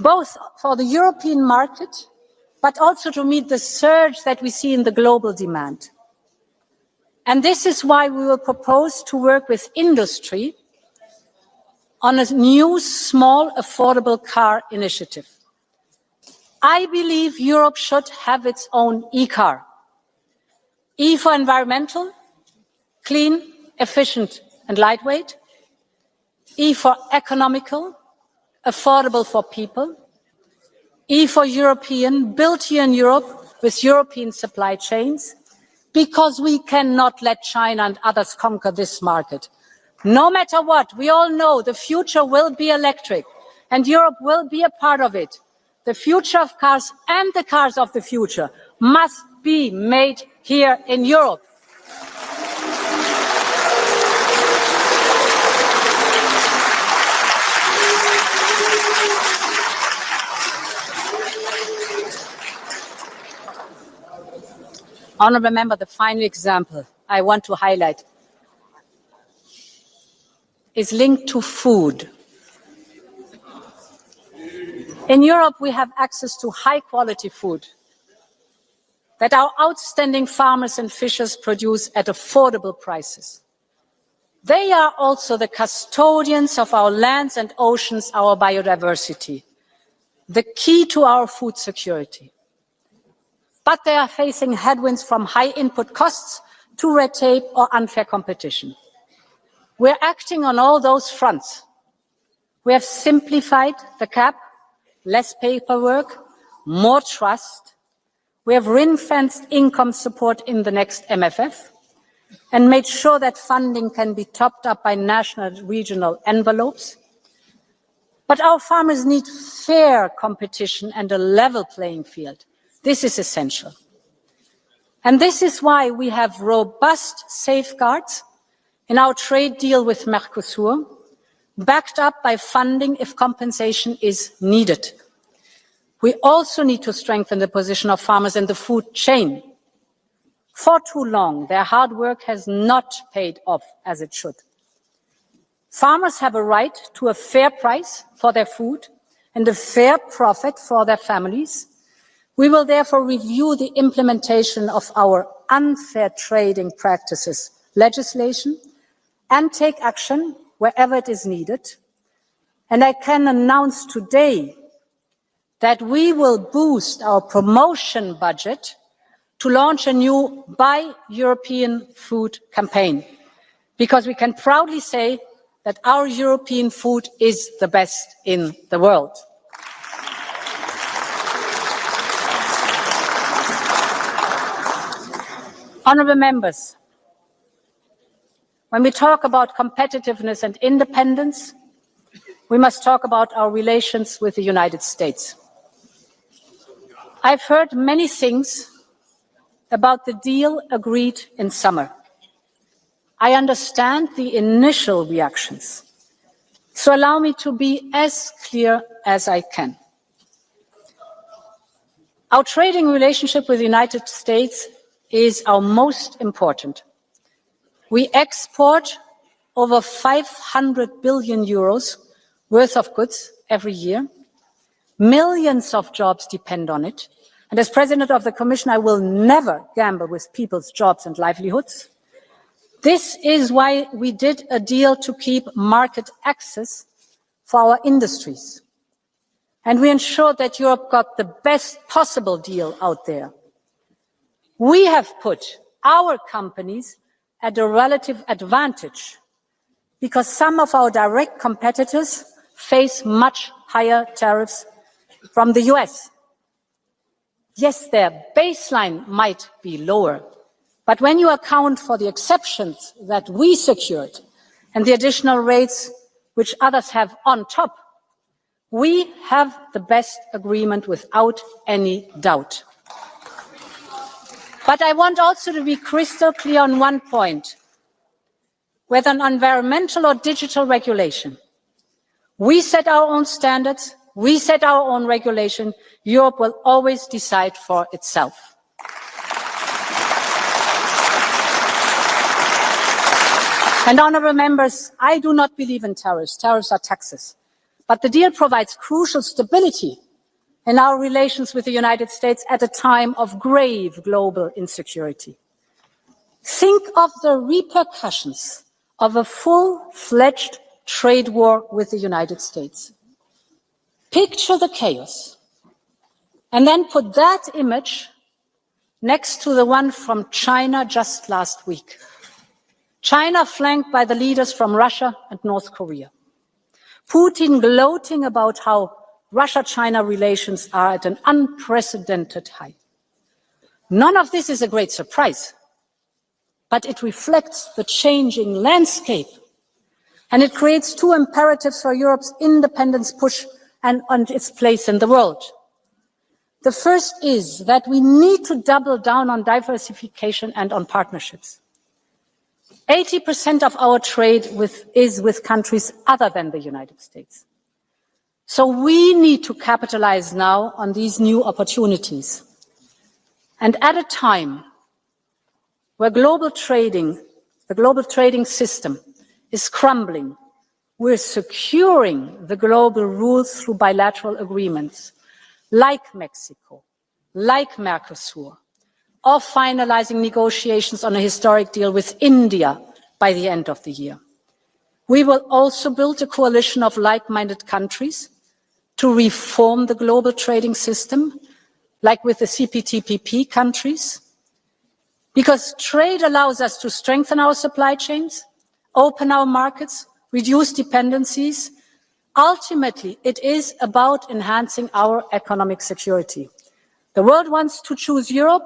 both for the European market, but also to meet the surge that we see in the global demand. And this is why we will propose to work with industry on a new, small, affordable car initiative. I believe Europe should have its own e-car. E for environmental, clean, efficient and lightweight. E for economical, affordable for people. E for European, built here in Europe with European supply chains, because we cannot let China and others conquer this market. No matter what, we all know the future will be electric and Europe will be a part of it. The future of cars and the cars of the future must be made here in Europe. Honourable Member, the final example I want to highlight is linked to food. In Europe, we have access to high-quality food that our outstanding farmers and fishers produce at affordable prices. They are also the custodians of our lands and oceans, our biodiversity, the key to our food security. But they are facing headwinds from high input costs to red tape or unfair competition. We're acting on all those fronts. We have simplified the CAP, less paperwork, more trust. We have ring-fenced income support in the next MFF and made sure that funding can be topped up by national and regional envelopes. But our farmers need fair competition and a level playing field. This is essential. And this is why we have robust safeguards in our trade deal with Mercosur, backed up by funding if compensation is needed. We also need to strengthen the position of farmers in the food chain. For too long, their hard work has not paid off as it should. Farmers have a right to a fair price for their food and a fair profit for their families. We will therefore review the implementation of our unfair trading practices legislation and take action wherever it is needed. And I can announce today that we will boost our promotion budget to launch a new Buy European Food campaign, because we can proudly say that our European food is the best in the world. Honourable Members, when we talk about competitiveness and independence, we must talk about our relations with the United States. I've heard many things about the deal agreed in summer. I understand the initial reactions, so allow me to be as clear as I can. Our trading relationship with the United States is our most important. We export over 500 billion euros worth of goods every year. Millions of jobs depend on it. And as President of the Commission, I will never gamble with people's jobs and livelihoods. This is why we did a deal to keep market access for our industries. And we ensured that Europe got the best possible deal out there. We have put our companies at a relative advantage because some of our direct competitors face much higher tariffs from the US. Yes, their baseline might be lower, but when you account for the exceptions that we secured and the additional rates which others have on top, we have the best agreement without any doubt. But I want also to be crystal clear on one point. Whether on environmental or digital regulation, we set our own standards, we set our own regulation. Europe will always decide for itself. And honourable members, I do not believe in tariffs. Tariffs are taxes. But the deal provides crucial stability in our relations with the United States at a time of grave global insecurity. Think of the repercussions of a full-fledged trade war with the United States. Picture the chaos, and then put that image next to the one from China just last week. China flanked by the leaders from Russia and North Korea. Putin gloating about how Russia-China relations are at an unprecedented height. None of this is a great surprise, but it reflects the changing landscape. And it creates two imperatives for Europe's independence push and its place in the world. The first is that we need to double down on diversification and on partnerships. 80% of our trade is with countries other than the United States. So we need to capitalize now on these new opportunities. And at a time where the global trading system is crumbling, we're securing the global rules through bilateral agreements like Mexico, like Mercosur, or finalizing negotiations on a historic deal with India by the end of the year. We will also build a coalition of like-minded countries to reform the global trading system, like with the CPTPP countries, because trade allows us to strengthen our supply chains, open our markets, reduce dependencies. Ultimately, it is about enhancing our economic security. The world wants to choose Europe,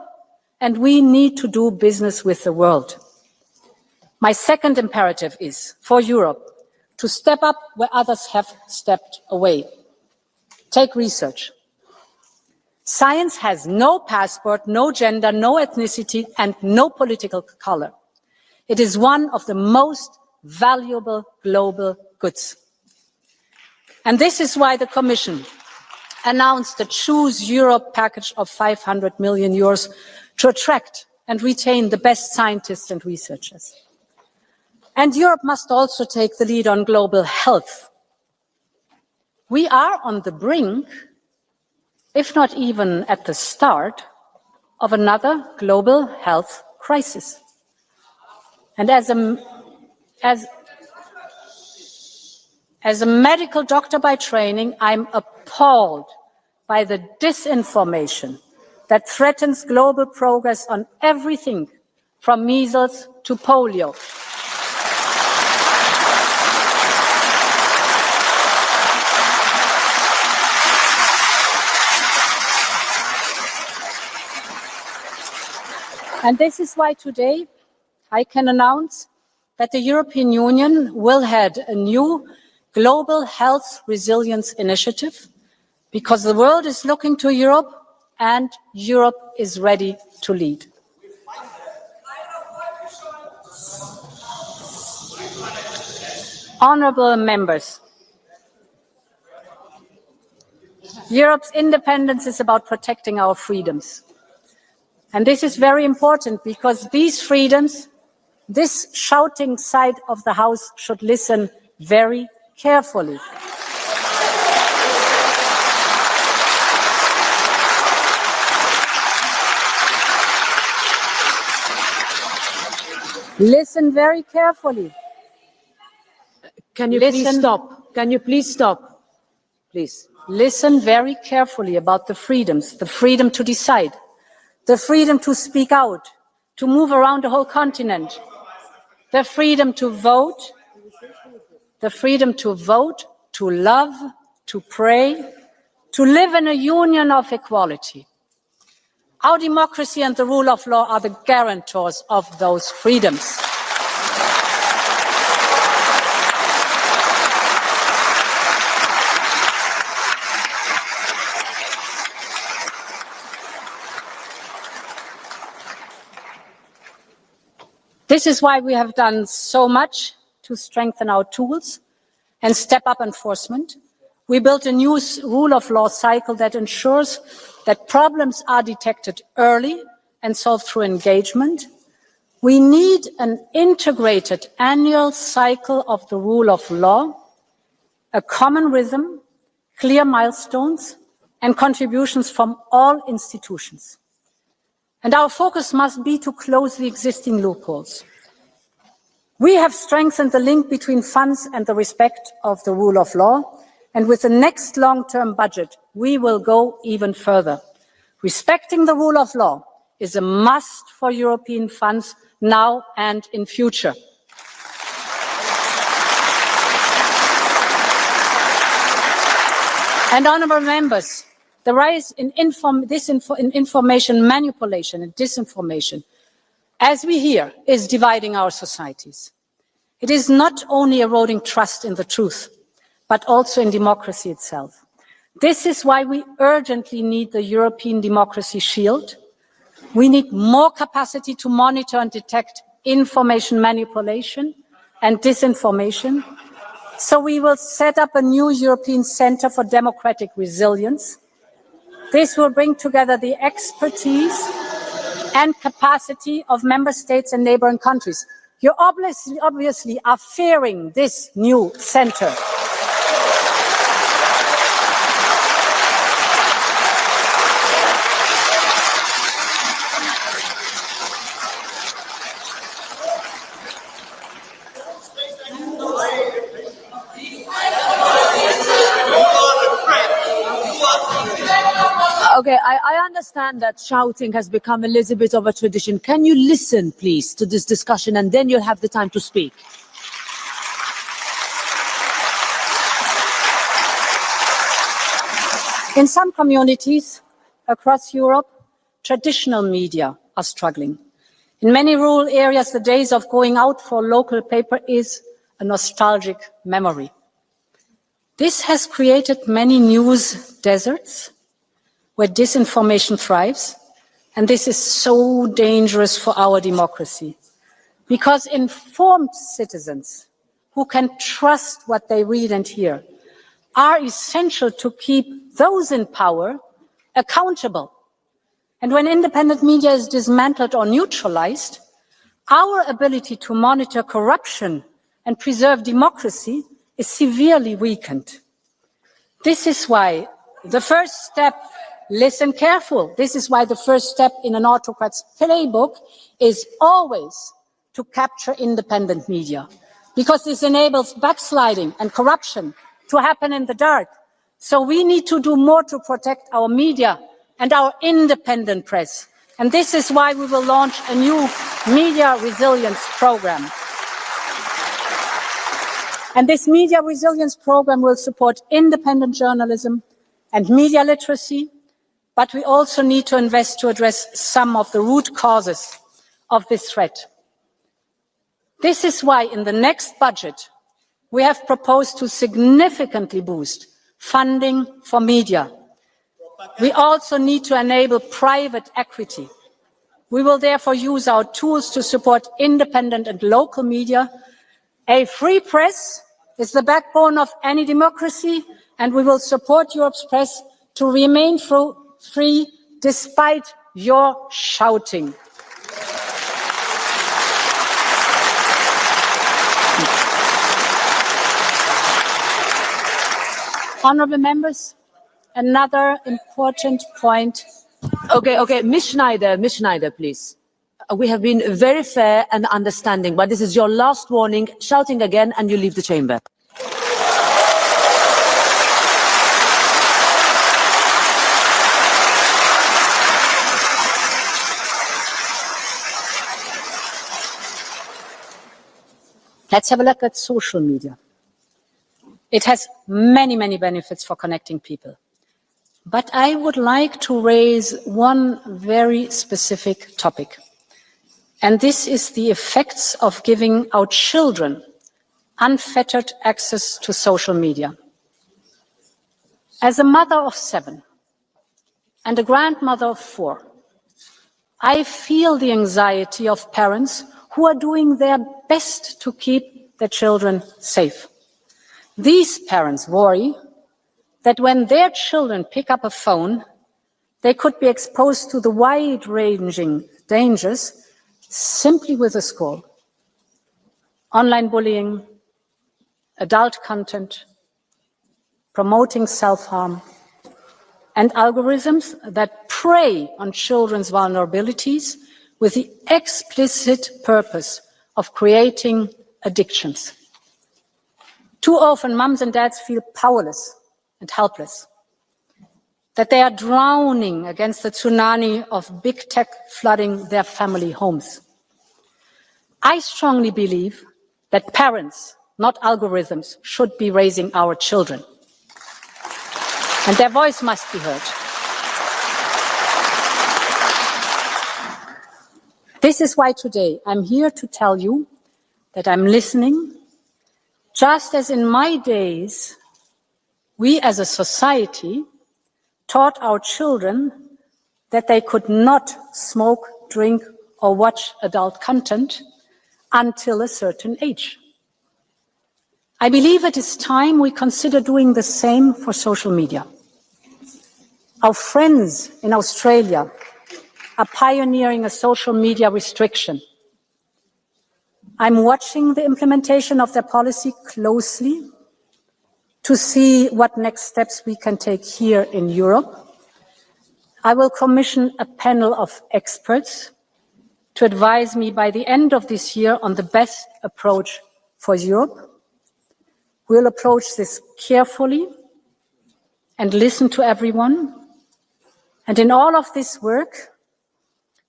and we need to do business with the world. My second imperative is for Europe to step up where others have stepped away. Take research. Science has no passport, no gender, no ethnicity, and no political color. It is one of the most valuable global goods. And this is why the Commission announced the Choose Europe package of 500 million euros to attract and retain the best scientists and researchers. And Europe must also take the lead on global health. We are on the brink, if not even at the start, of another global health crisis. And as a medical doctor by training, I'm appalled by the disinformation that threatens global progress on everything from measles to polio. And this is why today I can announce that the European Union will head a new global health resilience initiative, because the world is looking to Europe and Europe is ready to lead. Honourable members, Europe's independence is about protecting our freedoms. And this is very important because these freedoms, this shouting side of the House should listen very carefully. Listen very carefully. Can you please stop? Can you please stop? Please. Listen very carefully about the freedoms, the freedom to decide, the freedom to speak out, to move around the whole continent, the freedom to vote, to love, to pray, to live in a union of equality. Our democracy and the rule of law are the guarantors of those freedoms. This is why we have done so much to strengthen our tools and step up enforcement. We built a new rule of law cycle that ensures that problems are detected early and solved through engagement. We need an integrated annual cycle of the rule of law, a common rhythm, clear milestones, and contributions from all institutions. And our focus must be to close the existing loopholes. We have strengthened the link between funds and the respect of the rule of law, and with the next long-term budget, we will go even further. Respecting the rule of law is a must for European funds now and in future. And honourable members, the rise in information manipulation and disinformation, as we hear, is dividing our societies. It is not only eroding trust in the truth, but also in democracy itself. This is why we urgently need the European Democracy Shield. We need more capacity to monitor and detect information manipulation and disinformation. So we will set up a new European Centre for Democratic Resilience. This will bring together the expertise and capacity of member states and neighbouring countries. You obviously are fearing this new centre. Okay, I understand that shouting has become a little bit of a tradition. Can you listen, please, to this discussion, and then you'll have the time to speak? In some communities across Europe, traditional media are struggling. In many rural areas, the days of going out for local paper is a nostalgic memory. This has created many news deserts where disinformation thrives, and this is so dangerous for our democracy, because informed citizens who can trust what they read and hear are essential to keep those in power accountable. And when independent media is dismantled or neutralized, our ability to monitor corruption and preserve democracy is severely weakened. This is why the first step, listen careful, this is why the first step in an autocrat's playbook is always to capture independent media, because this enables backsliding and corruption to happen in the dark. So we need to do more to protect our media and our independent press. And this is why we will launch a new media resilience program. And this media resilience program will support independent journalism and media literacy, but we also need to invest to address some of the root causes of this threat. This is why in the next budget, we have proposed to significantly boost funding for media. We also need to enable private equity. We will therefore use our tools to support independent and local media. A free press is the backbone of any democracy, and we will support Europe's press to remain free despite your shouting. Honourable members, another important point. Okay, Ms. Schneider, please. We have been very fair and understanding, but this is your last warning. Shouting again and you leave the chamber. Let's have a look at social media. It has many, many benefits for connecting people. But I would like to raise one very specific topic. And this is the effects of giving our children unfettered access to social media. As a mother of 7 and a grandmother of 4, I feel the anxiety of parents who are doing their best to keep their children safe. These parents worry that when their children pick up a phone, they could be exposed to the wide-ranging dangers simply with a scroll. Online bullying, adult content, promoting self-harm, and algorithms that prey on children's vulnerabilities with the explicit purpose of creating addictions. Too often, mums and dads feel powerless and helpless, that they are drowning against the tsunami of big tech flooding their family homes. I strongly believe that parents, not algorithms, should be raising our children. And their voice must be heard. This is why today I'm here to tell you that I'm listening. Just as in my days, we as a society taught our children that they could not smoke, drink, or watch adult content until a certain age. I believe it is time we consider doing the same for social media. Our friends in Australia are pioneering a social media restriction. I'm watching the implementation of their policy closely to see what next steps we can take here in Europe. I will commission a panel of experts to advise me by the end of this year on the best approach for Europe. We'll approach this carefully and listen to everyone. And in all of this work,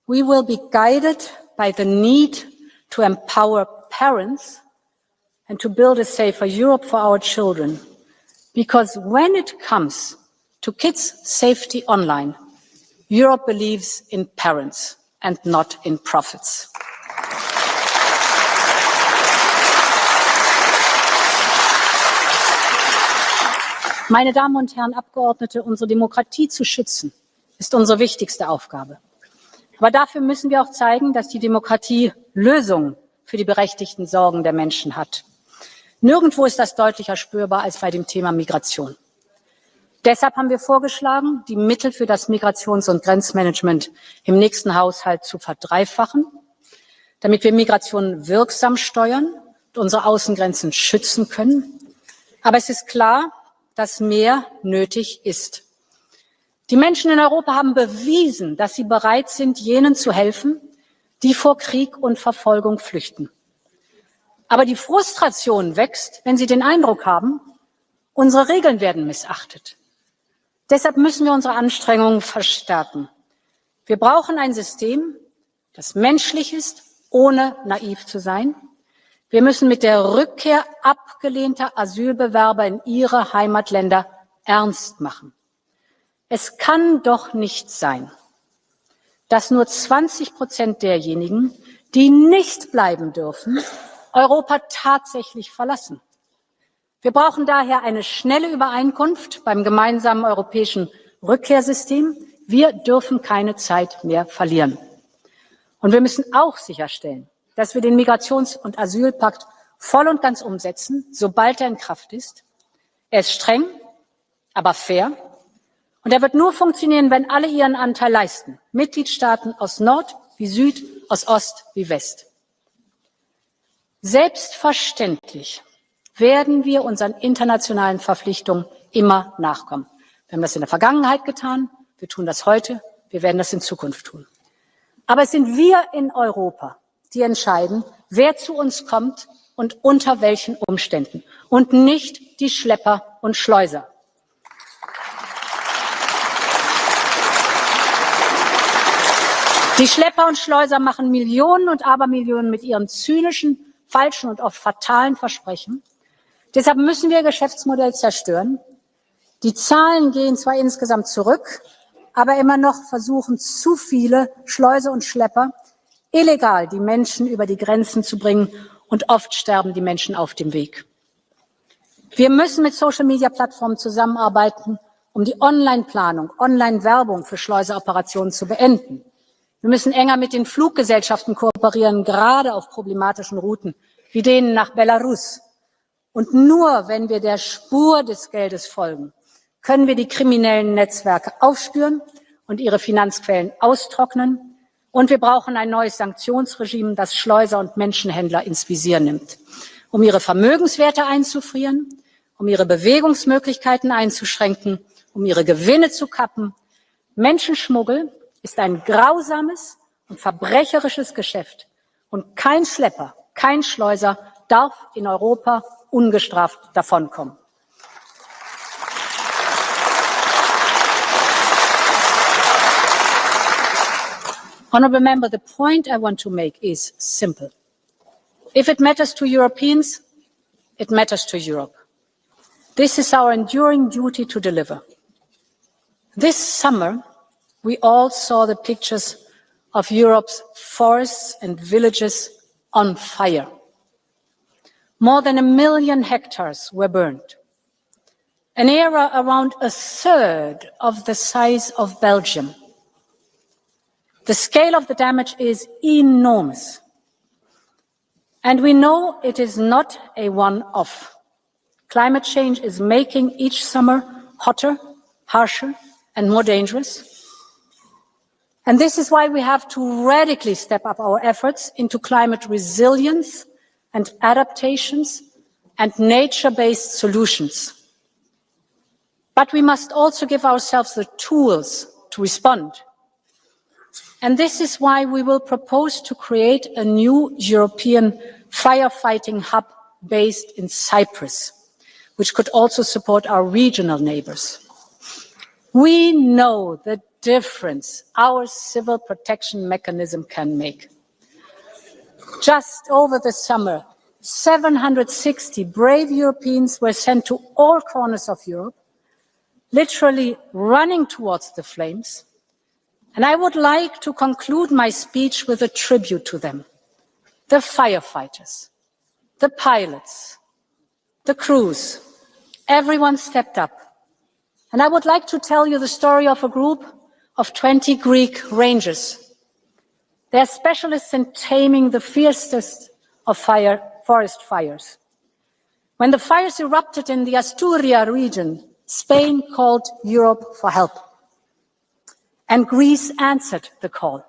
we will be guided by the need to empower parents and to build a safer Europe for our children. Because when it comes to kids' safety online, Europe believes in parents and not in profits. Meine Damen und Herren Abgeordnete, unsere Demokratie zu schützen, ist unsere wichtigste Aufgabe. Aber dafür müssen wir auch zeigen, dass die Demokratie Lösungen für die berechtigten Sorgen der Menschen hat. Nirgendwo ist das deutlicher spürbar als bei dem Thema Migration. Deshalb haben wir vorgeschlagen, die Mittel für das Migrations- und Grenzmanagement im nächsten Haushalt zu verdreifachen, damit wir Migration wirksam steuern und unsere Außengrenzen schützen können. Aber es ist klar, dass mehr nötig ist. Die Menschen in Europa haben bewiesen, dass sie bereit sind, jenen zu helfen, die vor Krieg und Verfolgung flüchten. Aber die Frustration wächst, wenn sie den Eindruck haben, unsere Regeln werden missachtet. Deshalb müssen wir unsere Anstrengungen verstärken. Wir brauchen ein System, das menschlich ist, ohne naiv zu sein. Wir müssen mit der Rückkehr abgelehnter Asylbewerber in ihre Heimatländer ernst machen. Es kann doch nicht sein, dass nur 20% derjenigen, die nicht bleiben dürfen, Europa tatsächlich verlassen. Wir brauchen daher eine schnelle Übereinkunft beim gemeinsamen europäischen Rückkehrsystem. Wir dürfen keine Zeit mehr verlieren. Und wir müssen auch sicherstellen, dass wir den Migrations- und Asylpakt voll und ganz umsetzen, sobald er in Kraft ist. Er ist streng, aber fair. Und er wird nur funktionieren, wenn alle ihren Anteil leisten. Mitgliedstaaten aus Nord wie Süd, aus Ost wie West. Selbstverständlich werden wir unseren internationalen Verpflichtungen immer nachkommen. Wir haben das in der Vergangenheit getan, wir tun das heute, wir werden das in Zukunft tun. Aber es sind wir in Europa, die entscheiden, wer zu uns kommt und unter welchen Umständen, und nicht die Schlepper und Schleuser. Die Schlepper und Schleuser machen Millionen und Abermillionen mit ihren zynischen, falschen und oft fatalen Versprechen. Deshalb müssen wir Geschäftsmodell zerstören. Die Zahlen gehen zwar insgesamt zurück, aber immer noch versuchen zu viele Schleuser und Schlepper, illegal die Menschen über die Grenzen zu bringen, und oft sterben die Menschen auf dem Weg. Wir müssen mit Social-Media-Plattformen zusammenarbeiten, um die Online-Planung, Online-Werbung für Schleuseroperationen zu beenden. Wir müssen enger mit den Fluggesellschaften kooperieren, gerade auf problematischen Routen wie denen nach Belarus. Und nur wenn wir der Spur des Geldes folgen, können wir die kriminellen Netzwerke aufspüren und ihre Finanzquellen austrocknen. Und wir brauchen ein neues Sanktionsregime, das Schleuser und Menschenhändler ins Visier nimmt, um ihre Vermögenswerte einzufrieren, um ihre Bewegungsmöglichkeiten einzuschränken, um ihre Gewinne zu kappen. Menschenschmuggel ist ein grausames und verbrecherisches Geschäft. Und kein Schlepper, kein Schleuser darf in Europa ungestraft davonkommen. Honourable Member, the point I want to make is simple. If it matters to Europeans, it matters to Europe. This is our enduring duty to deliver. This summer, we all saw the pictures of Europe's forests and villages on fire. More than 1 million hectares were burned. An area around a third of the size of Belgium. The scale of the damage is enormous. And we know it is not a one-off. Climate change is making each summer hotter, harsher, and more dangerous. And this is why we have to radically step up our efforts into climate resilience and adaptations and nature-based solutions. But we must also give ourselves the tools to respond. And this is why we will propose to create a new European firefighting hub based in Cyprus, which could also support our regional neighbors. We know the difference our civil protection mechanism can make. Just over the summer, 760 brave Europeans were sent to all corners of Europe, literally running towards the flames. And I would like to conclude my speech with a tribute to them. The firefighters, the pilots, the crews, everyone stepped up. And I would like to tell you the story of a group of 20 Greek rangers. They are specialists in taming the fiercest of forest fires. When the fires erupted in the Asturias region, Spain called Europe for help. And Greece answered the call.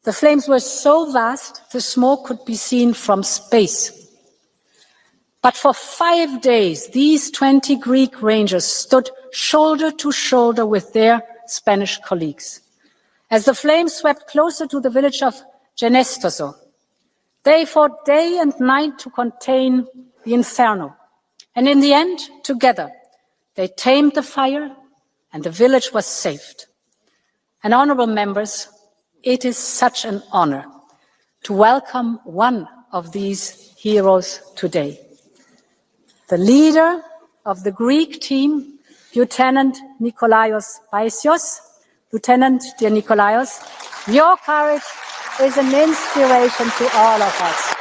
The flames were so vast, the smoke could be seen from space. But for 5 days, these 20 Greek rangers stood shoulder to shoulder with their Spanish colleagues. As the flames swept closer to the village of Genestoso, they fought day and night to contain the inferno. And in the end, together, they tamed the fire and the village was saved. And honourable members, it is such an honour to welcome one of these heroes today. The leader of the Greek team, Lieutenant Nikolaios Paisios. Lieutenant, dear Nikolaios, your courage is an inspiration to all of us.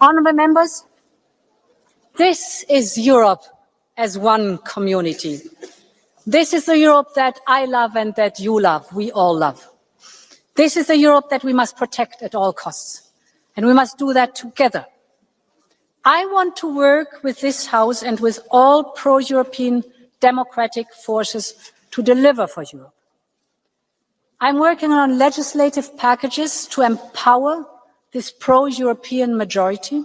Honourable members, this is Europe as one community. This is the Europe that I love and that you love, we all love. This is the Europe that we must protect at all costs, and we must do that together. I want to work with this House and with all pro-European democratic forces to deliver for Europe. I'm working on legislative packages to empower this pro-European majority.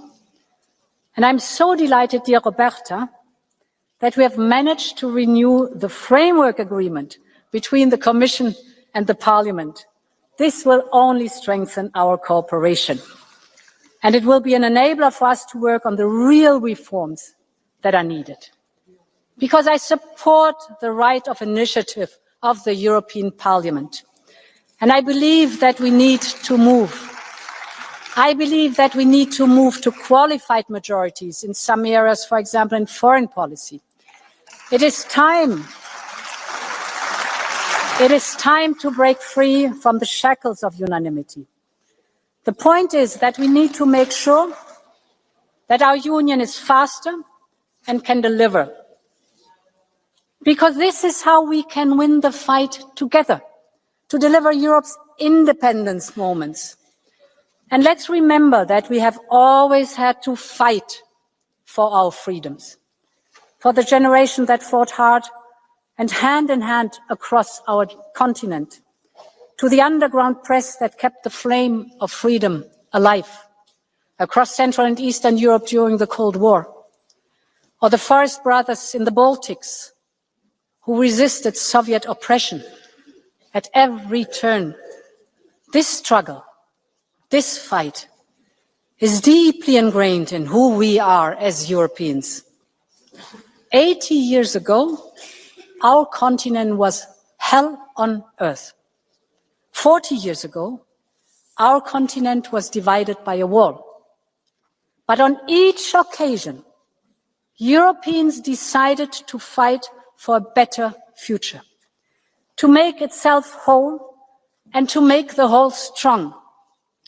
And I'm so delighted, dear Roberta, that we have managed to renew the framework agreement between the Commission and the Parliament. This will only strengthen our cooperation. And it will be an enabler for us to work on the real reforms that are needed. Because I support the right of initiative of the European Parliament. And I believe that we need to move. I believe that we need to move to qualified majorities in some areas, for example, in foreign policy. It is time to break free from the shackles of unanimity. The point is that we need to make sure that our union is faster and can deliver. Because this is how we can win the fight together, to deliver Europe's independence moments. And let's remember that we have always had to fight for our freedoms, for the generation that fought hard and hand in hand across our continent, to the underground press that kept the flame of freedom alive across Central and Eastern Europe during the Cold War, or the forest brothers in the Baltics who resisted Soviet oppression at every turn. This struggle, this fight, is deeply ingrained in who we are as Europeans. 80 years ago, our continent was hell on earth. 40 years ago, our continent was divided by a wall. But on each occasion, Europeans decided to fight for a better future, to make itself whole and to make the whole strong.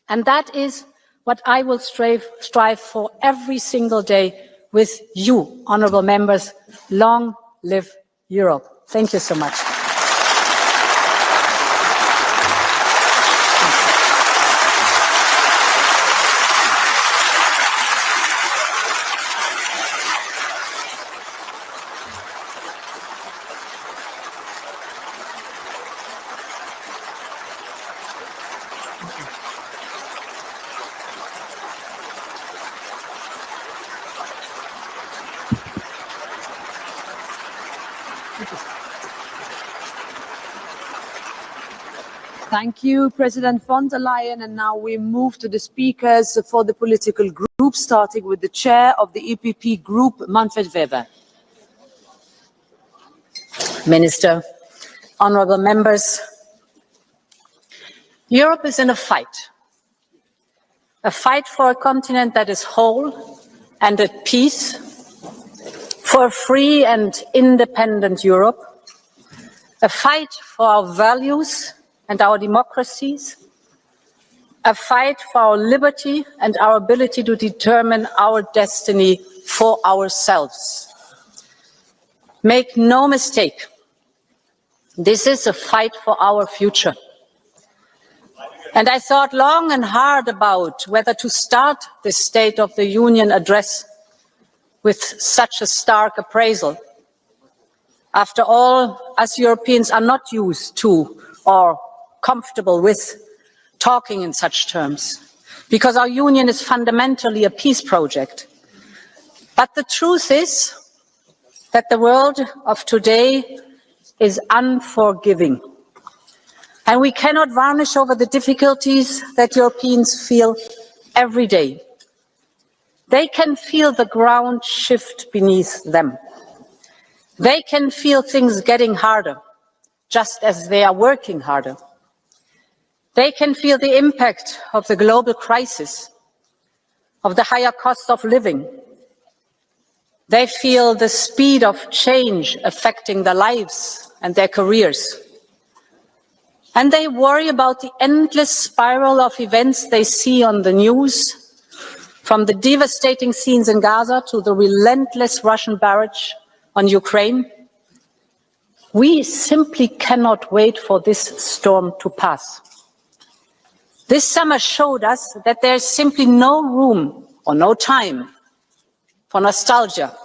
And that is what I will strive for every single day with you, honourable members. Long live Europe. Thank you so much. Thank you, President von der Leyen. And now we move to the speakers for the political group, starting with the chair of the EPP group, Manfred Weber. Minister, honourable members, Europe is in a fight for a continent that is whole and at peace, for a free and independent Europe, a fight for our values and our democracies, a fight for our liberty and our ability to determine our destiny for ourselves. Make no mistake, this is a fight for our future. And I thought long and hard about whether to start this State of the Union address with such a stark appraisal. After all, us Europeans are not used to or comfortable with talking in such terms, because our union is fundamentally a peace project. But the truth is that the world of today is unforgiving. And we cannot varnish over the difficulties that Europeans feel every day. They can feel the ground shift beneath them. They can feel things getting harder, just as they are working harder. They can feel the impact of the global crisis, of the higher cost of living. They feel the speed of change affecting their lives and their careers. And they worry about the endless spiral of events they see on the news, from the devastating scenes in Gaza to the relentless Russian barrage on Ukraine. We simply cannot wait for this storm to pass. This summer showed us that there is simply no room or no time for nostalgia.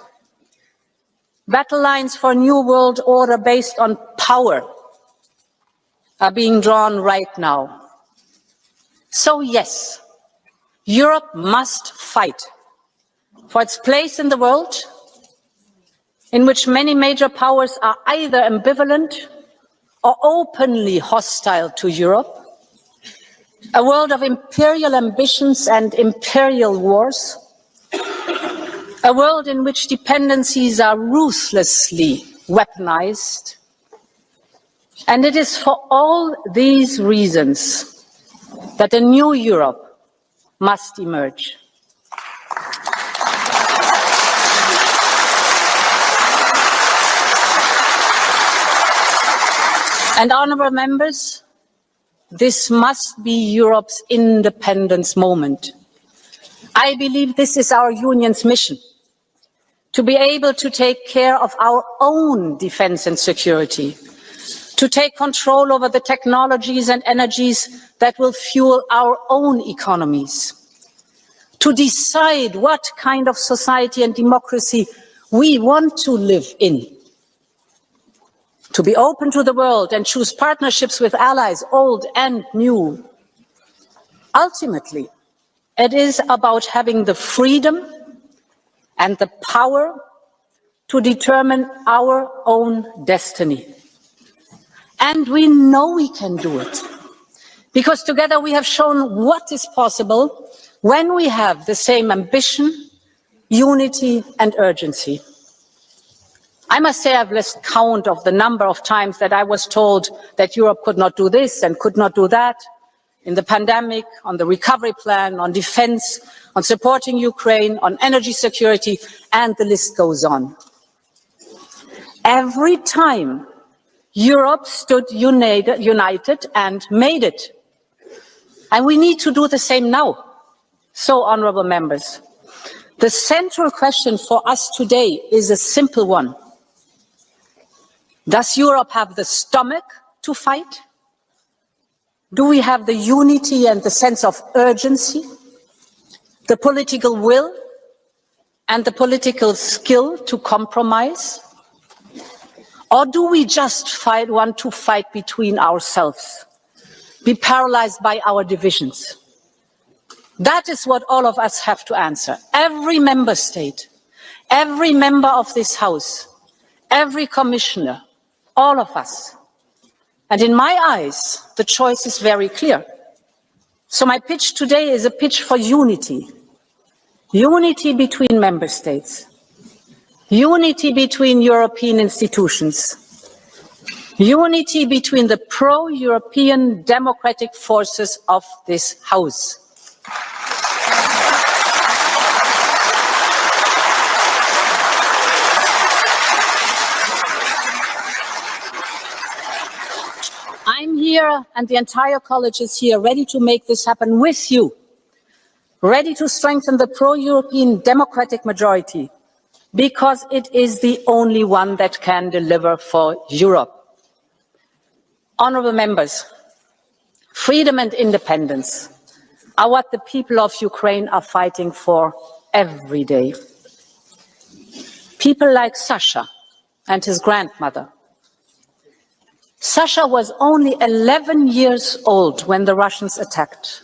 Battle lines for a new world order based on power are being drawn right now. So yes, Europe must fight for its place in the world, in which many major powers are either ambivalent or openly hostile to Europe, a world of imperial ambitions and imperial wars, a world in which dependencies are ruthlessly weaponized. And it is for all these reasons that a new Europe must emerge. And honourable members, this must be Europe's independence moment. I believe this is our Union's mission, to be able to take care of our own defence and security, to take control over the technologies and energies that will fuel our own economies, to decide what kind of society and democracy we want to live in, to be open to the world and choose partnerships with allies, old and new. Ultimately, it is about having the freedom and the power to determine our own destiny. And we know we can do it, because together we have shown what is possible when we have the same ambition, unity and urgency. I must say I've lost count of the number of times that I was told that Europe could not do this and could not do that, in the pandemic, on the recovery plan, on defence, on supporting Ukraine, on energy security, and the list goes on. Every time Europe stood united and made it. And we need to do the same now. So, honourable members, the central question for us today is a simple one. Does Europe have the stomach to fight? Do we have the unity and the sense of urgency, the political will and the political skill to compromise? Or do we just want to fight between ourselves, be paralyzed by our divisions? That is what all of us have to answer. Every member state, every member of this House, every commissioner, all of us. And in my eyes, the choice is very clear. So my pitch today is a pitch for unity. Unity between member states. Unity between European institutions. Unity between the pro-European democratic forces of this House. I'm here, and the entire college is here, ready to make this happen with you, ready to strengthen the pro-European democratic majority, because it is the only one that can deliver for Europe. Honourable members, freedom and independence are what the people of Ukraine are fighting for every day. People like Sasha and his grandmother. Sasha was only 11 years old when the Russians attacked.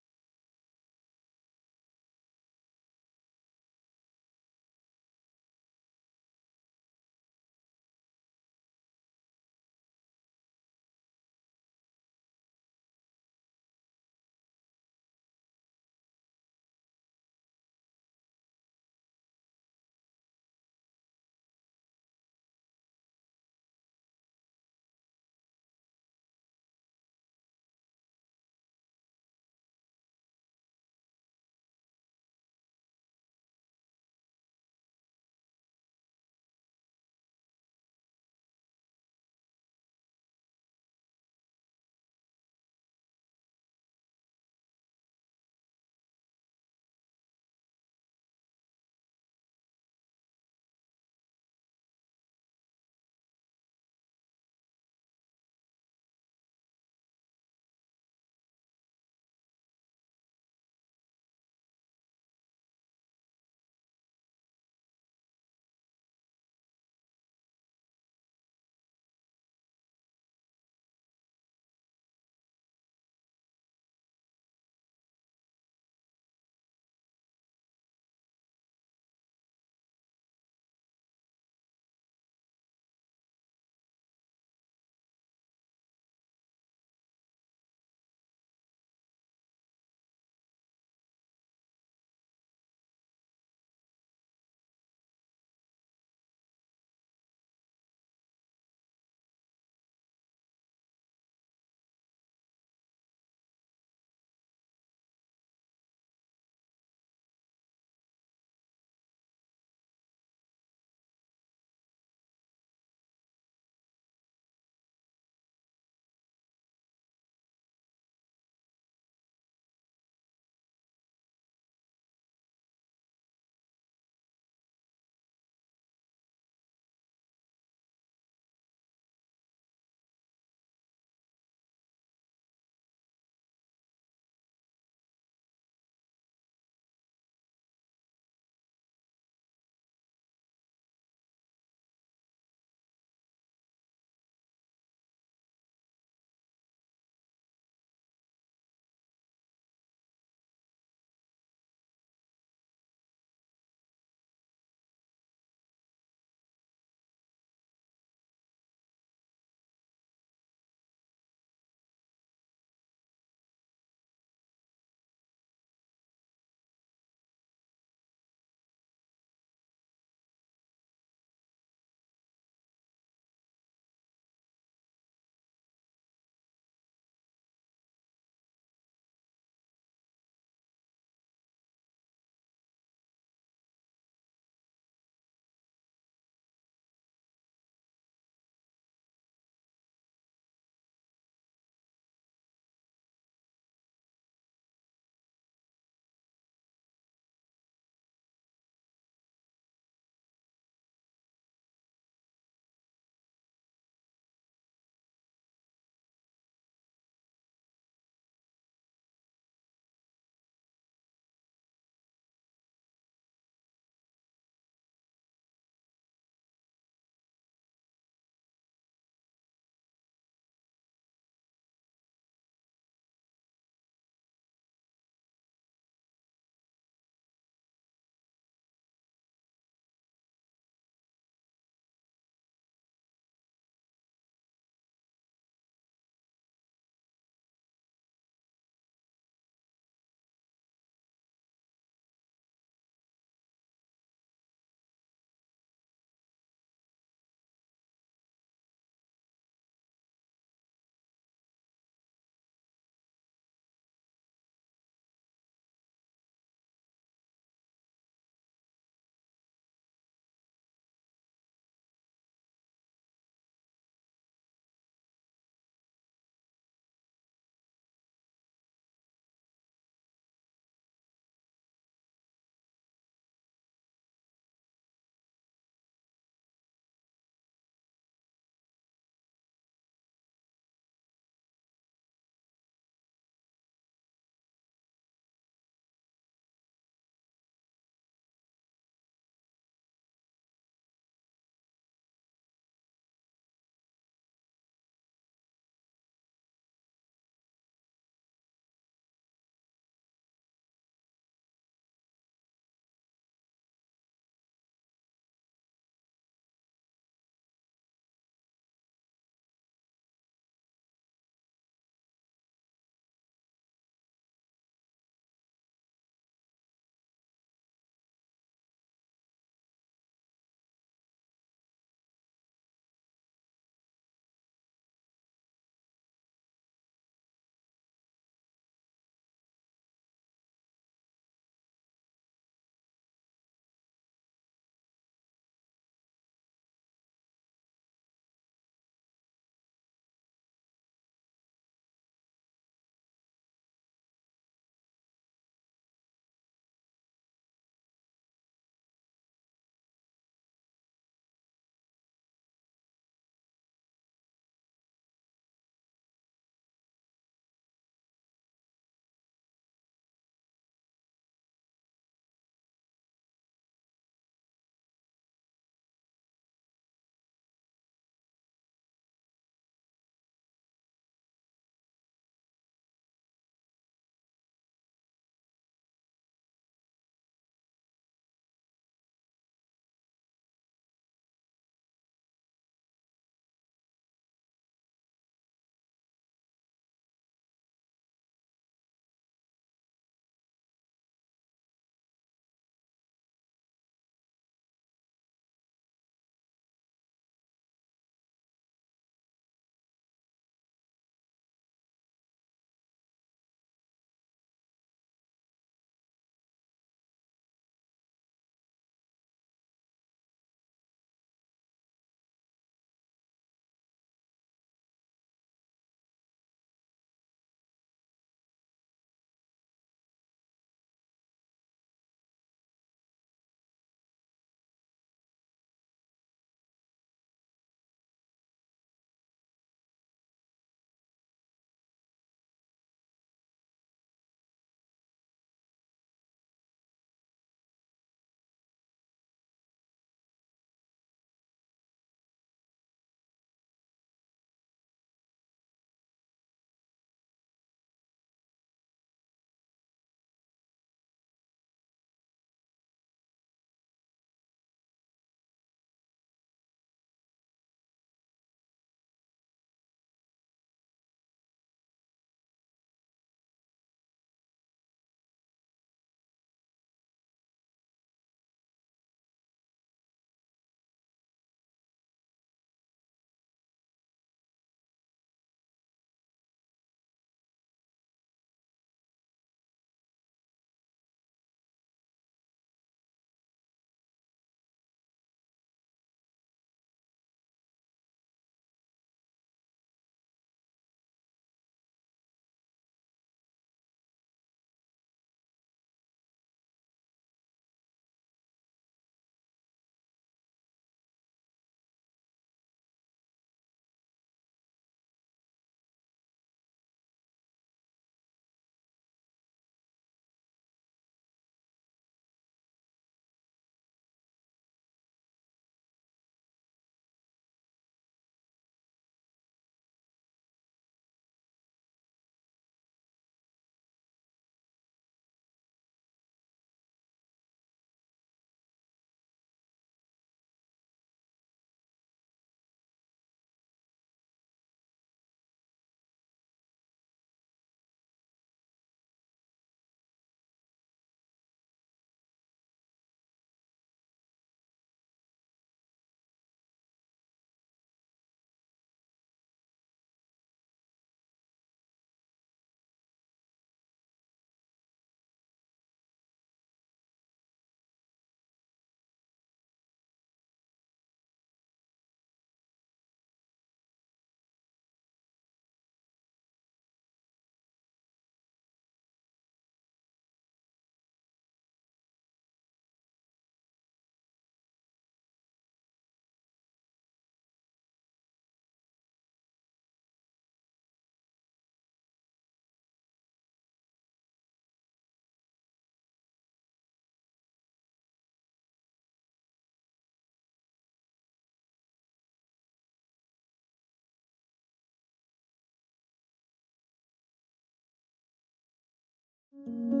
है